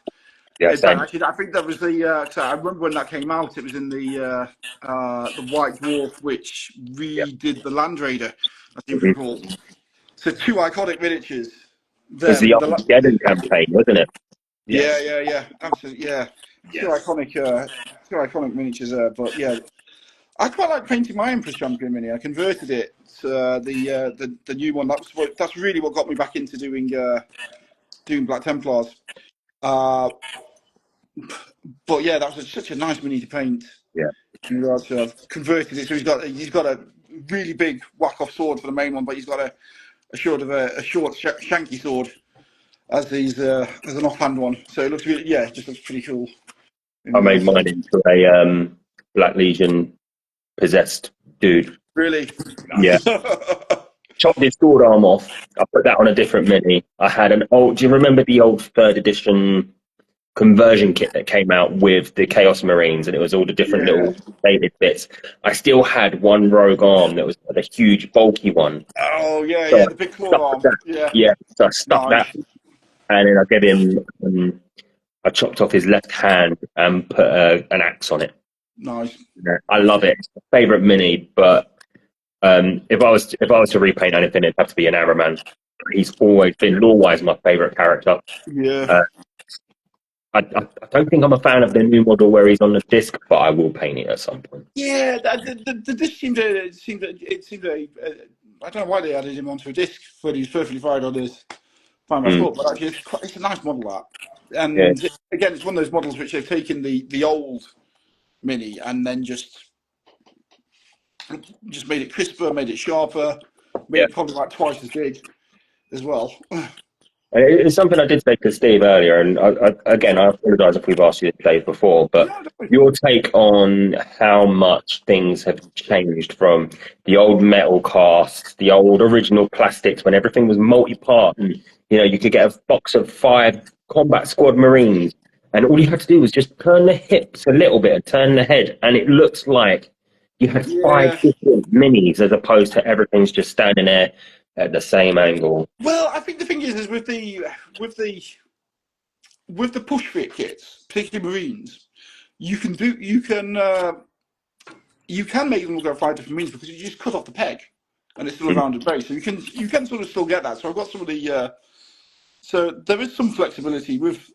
Speaker 1: Yeah,
Speaker 3: In fact,
Speaker 1: same.
Speaker 3: actually, I think that was the. So I remember when that came out. It was in the White Dwarf, which
Speaker 1: Yeah.
Speaker 3: redid the Land Raider, I seem to
Speaker 1: Mhm.
Speaker 3: recall. So two iconic miniatures.
Speaker 1: It was the
Speaker 3: Them,
Speaker 1: Armageddon campaign, wasn't it?
Speaker 3: yeah,
Speaker 2: yes.
Speaker 3: yeah, yeah, absolutely, yeah.
Speaker 2: Yes.
Speaker 3: Two iconic miniatures there. But yeah, I quite like painting my Empress Champion mini. I converted it to the new one. That's really what got me back into doing Black Templars. Uh, but yeah, that was such a nice mini to paint.
Speaker 1: Yeah.
Speaker 3: In regards to, I've converted it, so he's got a really big whack off sword for the main one, but he's got a short shanky sword as an offhand one. So it looks really, yeah, it just looks pretty cool in
Speaker 1: I made
Speaker 3: regards to
Speaker 1: mine
Speaker 3: that.
Speaker 1: into a Black Legion possessed dude.
Speaker 3: Really
Speaker 1: Yeah.
Speaker 3: nice.
Speaker 1: Chopped his sword arm off. I put that on a different mini. I had an old. Do you remember the old third edition conversion kit that came out with the Chaos Marines, and it was all the different
Speaker 3: Yeah.
Speaker 1: little David bits? I still had one rogue arm that was a huge, bulky one.
Speaker 3: Oh yeah,
Speaker 1: So
Speaker 3: yeah,
Speaker 1: I
Speaker 3: the big
Speaker 1: stuck
Speaker 3: claw arm.
Speaker 1: that.
Speaker 3: Yeah,
Speaker 1: Yeah. So I stuck
Speaker 3: nice,
Speaker 1: that, and then I gave him. I chopped off his left hand and put an axe on it.
Speaker 3: nice.
Speaker 1: Yeah, I love it. It's my favorite mini, but if I was to repaint anything, it'd have to be an Arrowman. He's always been lore-wise my favorite character.
Speaker 3: Yeah,
Speaker 1: Uh, I don't think I'm a fan of the new model where he's on the disc, but I will paint it at some point.
Speaker 3: yeah. The disc I don't know why they added him onto a disc when he was perfectly fine on his final
Speaker 1: Mm,
Speaker 3: foot, but actually it's a nice model that.
Speaker 1: yeah,
Speaker 3: And again, it's one of those models which they've taken the old mini and then just made it crisper, made it sharper, made
Speaker 1: yeah.
Speaker 3: it probably like twice as big as well.
Speaker 1: It's something I did say to Steve earlier, and again, I apologise if we've asked you this, Dave, before, but
Speaker 3: No, no.
Speaker 1: your take on how much things have changed from the old metal casts, the old original plastics, when everything was multi-part, and you could get a box of 5 combat squad Marines, and all you had to do was just turn the hips a little bit and turn the head, and it looks like you had 5
Speaker 3: Yeah.
Speaker 1: different minis as opposed to everything's just standing there at the same angle.
Speaker 3: Well, I think the thing is with the with the push fit kits, particularly Marines, you can make them look like 5 different Marines because you just cut off the peg and it's still a
Speaker 1: Mm,
Speaker 3: rounded base. So you can sort of still get that. So I've got some of the so there is some flexibility with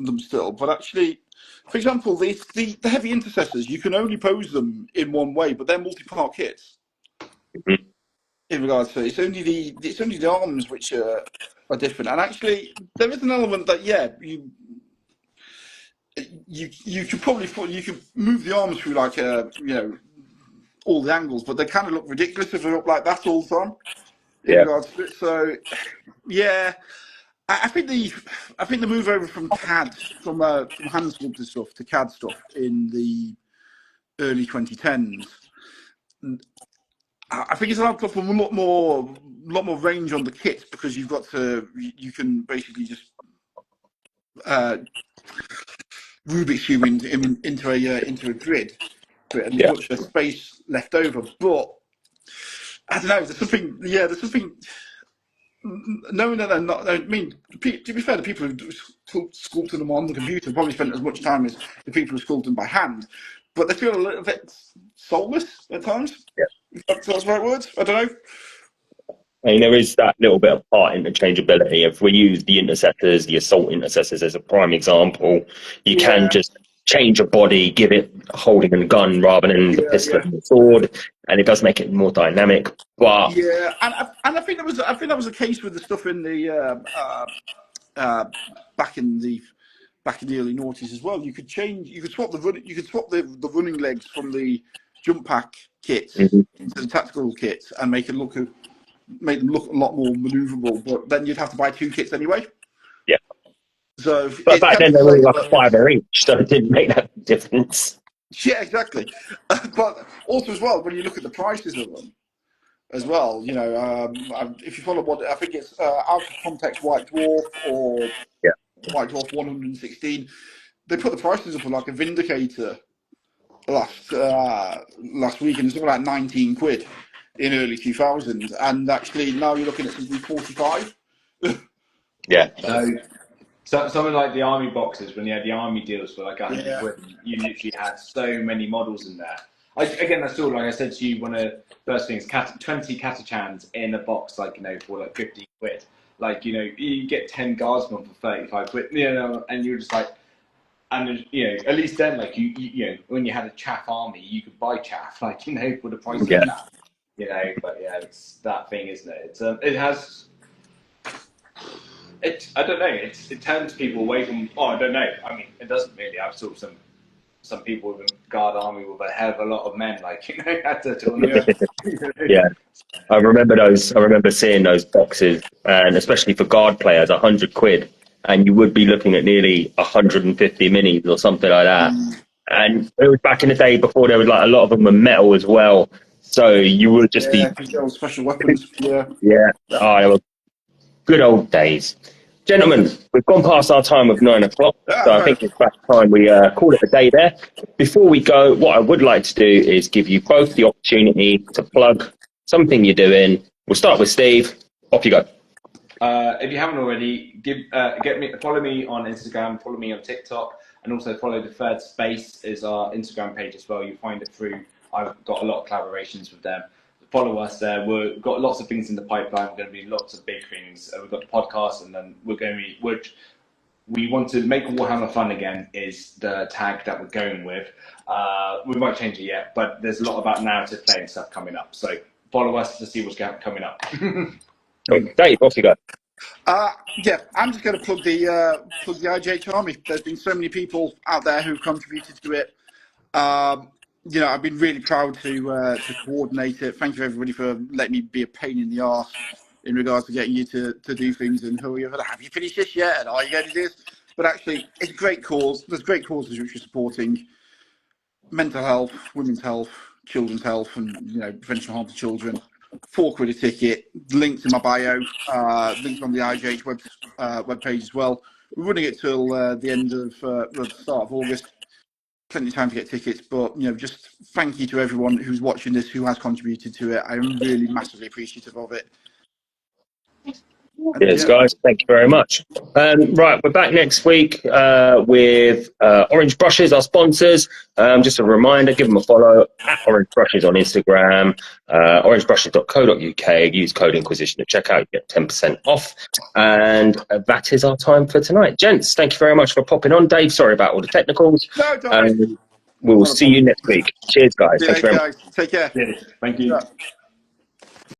Speaker 3: them still, but actually, for example, the heavy intercessors you can only pose them in one way, but they're multi-part kits.
Speaker 1: mm.
Speaker 3: In regards to it's only the arms which are different, and actually there is an element that you could probably you could move the arms through like all the angles, but they kind of look ridiculous if they're up like that all the time. In
Speaker 1: Yeah.
Speaker 3: regards to it, so yeah, I think the move over from CAD from hand sculpted stuff to CAD stuff in the early 2010s. I think it's allowed to offer a lot more range on the kits because you can basically just uh, Rubik's cube into a grid, and there's
Speaker 1: Yeah.
Speaker 3: much less space left over. But I don't know. There's something. No, no, no, not. I mean, to be fair, the people who sculpted them on the computer probably spent as much time as the people who sculpted them by hand, but they feel a little bit soulless at times.
Speaker 1: Yeah.
Speaker 3: If that's the right words. I don't know.
Speaker 1: I mean, there is that little bit of part interchangeability. If we use the interceptors, the assault intercessors as a prime example, you can
Speaker 3: Yeah,
Speaker 1: just change a body, give it holding a gun rather than the
Speaker 3: yeah,
Speaker 1: pistol
Speaker 3: yeah.
Speaker 1: and the sword, and it does make it more dynamic. But
Speaker 3: Yeah, and I think that was the case with the stuff in the uh, back in the early noughties as well. You could swap the running legs from the jump pack kits
Speaker 1: mhm,
Speaker 3: into the tactical kits and make them look a lot more maneuverable. But then you'd have to buy 2 kits anyway.
Speaker 1: yeah,
Speaker 3: So
Speaker 1: but
Speaker 3: it's
Speaker 1: back
Speaker 3: kind
Speaker 1: then
Speaker 3: of
Speaker 1: they were all
Speaker 3: slightly
Speaker 1: like a
Speaker 3: like
Speaker 1: fiver each, so it didn't make that difference.
Speaker 3: yeah, exactly. But also as well, when you look at the prices of them as well, if you follow what I think it's out of context White Dwarf or
Speaker 1: Yeah,
Speaker 3: White Dwarf 116, they put the prices up for like a Vindicator last week, and it's something like 19 quid in early 2000s, and actually now you're looking at something 45.
Speaker 1: Yeah.
Speaker 2: So something like the army boxes, when you had the army deals for like 100
Speaker 3: Yeah.
Speaker 2: quid, you literally had so many models in there. Again, that's all, like I said to you, one of the first things, 20 Catachans in a box, like, for like 50 quid. Like, you get 10 guardsmen for 35 quid, and you're just like, and, at least then, like, when you had a chaff army, you could buy chaff, like, for the price of
Speaker 1: Yeah.
Speaker 2: chaff, but yeah, it's that thing, isn't it? It has... I don't know. It turns people away from. Oh, I don't know. I mean, it doesn't really. I've saw some people with a guard army with a hell of a lot of men, like at the tournament.
Speaker 1: Yeah. I remember those. I remember seeing those boxes, and especially for guard players, 100 quid, and you would be looking at nearly 150 minis or something like that. And it was back in the day before there was like a lot of them were metal as well, so you would just be
Speaker 3: Special weapons. Yeah.
Speaker 1: yeah. Oh, they were good old days. Gentlemen, we've gone past our time of 9 o'clock, so I think it's about time we call it a day there. Before we go, what I would like to do is give you both the opportunity to plug something you're doing. We'll start with Steve. Off you go.
Speaker 2: If you haven't already, follow me on Instagram, follow me on TikTok, and also follow the Third Space is our Instagram page as well. You'll find it through. I've got a lot of collaborations with them. Follow us there. We've got lots of things in the pipeline. We're going to be lots of big things. We've got the podcast, and then we're going to be. We want to make Warhammer fun again. Is the tag that we're going with. We might change it yet, but there's a lot about narrative play and stuff coming up. So follow us to see what's coming up.
Speaker 1: Dave, off you go.
Speaker 3: Yeah, I'm just going to plug the IGH Army. There's been so many people out there who've contributed to it. I've been really proud to coordinate it. Thank you everybody for letting me be a pain in the arse in regards to getting you to do things and have you finished this yet and are you going to do this? But actually, it's a great cause. There's great causes which are supporting mental health, women's health, children's health, and prevention of harm to children. £4 a ticket. Links in my bio. Links on the IGH webpage as well. We're running it till the end of the start of August. Plenty of time to get tickets, but just thank you to everyone who's watching this, who has contributed to it. I'm really massively appreciative of it.
Speaker 1: Cheers, guys. Thank you very much. Right, we're back next week with Orange Brushes, our sponsors. Just a reminder, give them a follow at Orange Brushes on Instagram, orangebrushes.co.uk. Use code Inquisition at checkout. You get 10% off. And that is our time for tonight. Gents, thank you very much for popping on. Dave, sorry about all the technicals.
Speaker 3: No, don't
Speaker 1: we will see you next week. Cheers, guys.
Speaker 3: See you
Speaker 1: Thank you
Speaker 3: later,
Speaker 1: very much.
Speaker 3: guys. Take care.
Speaker 2: Cheers. Thank you.
Speaker 3: Yeah.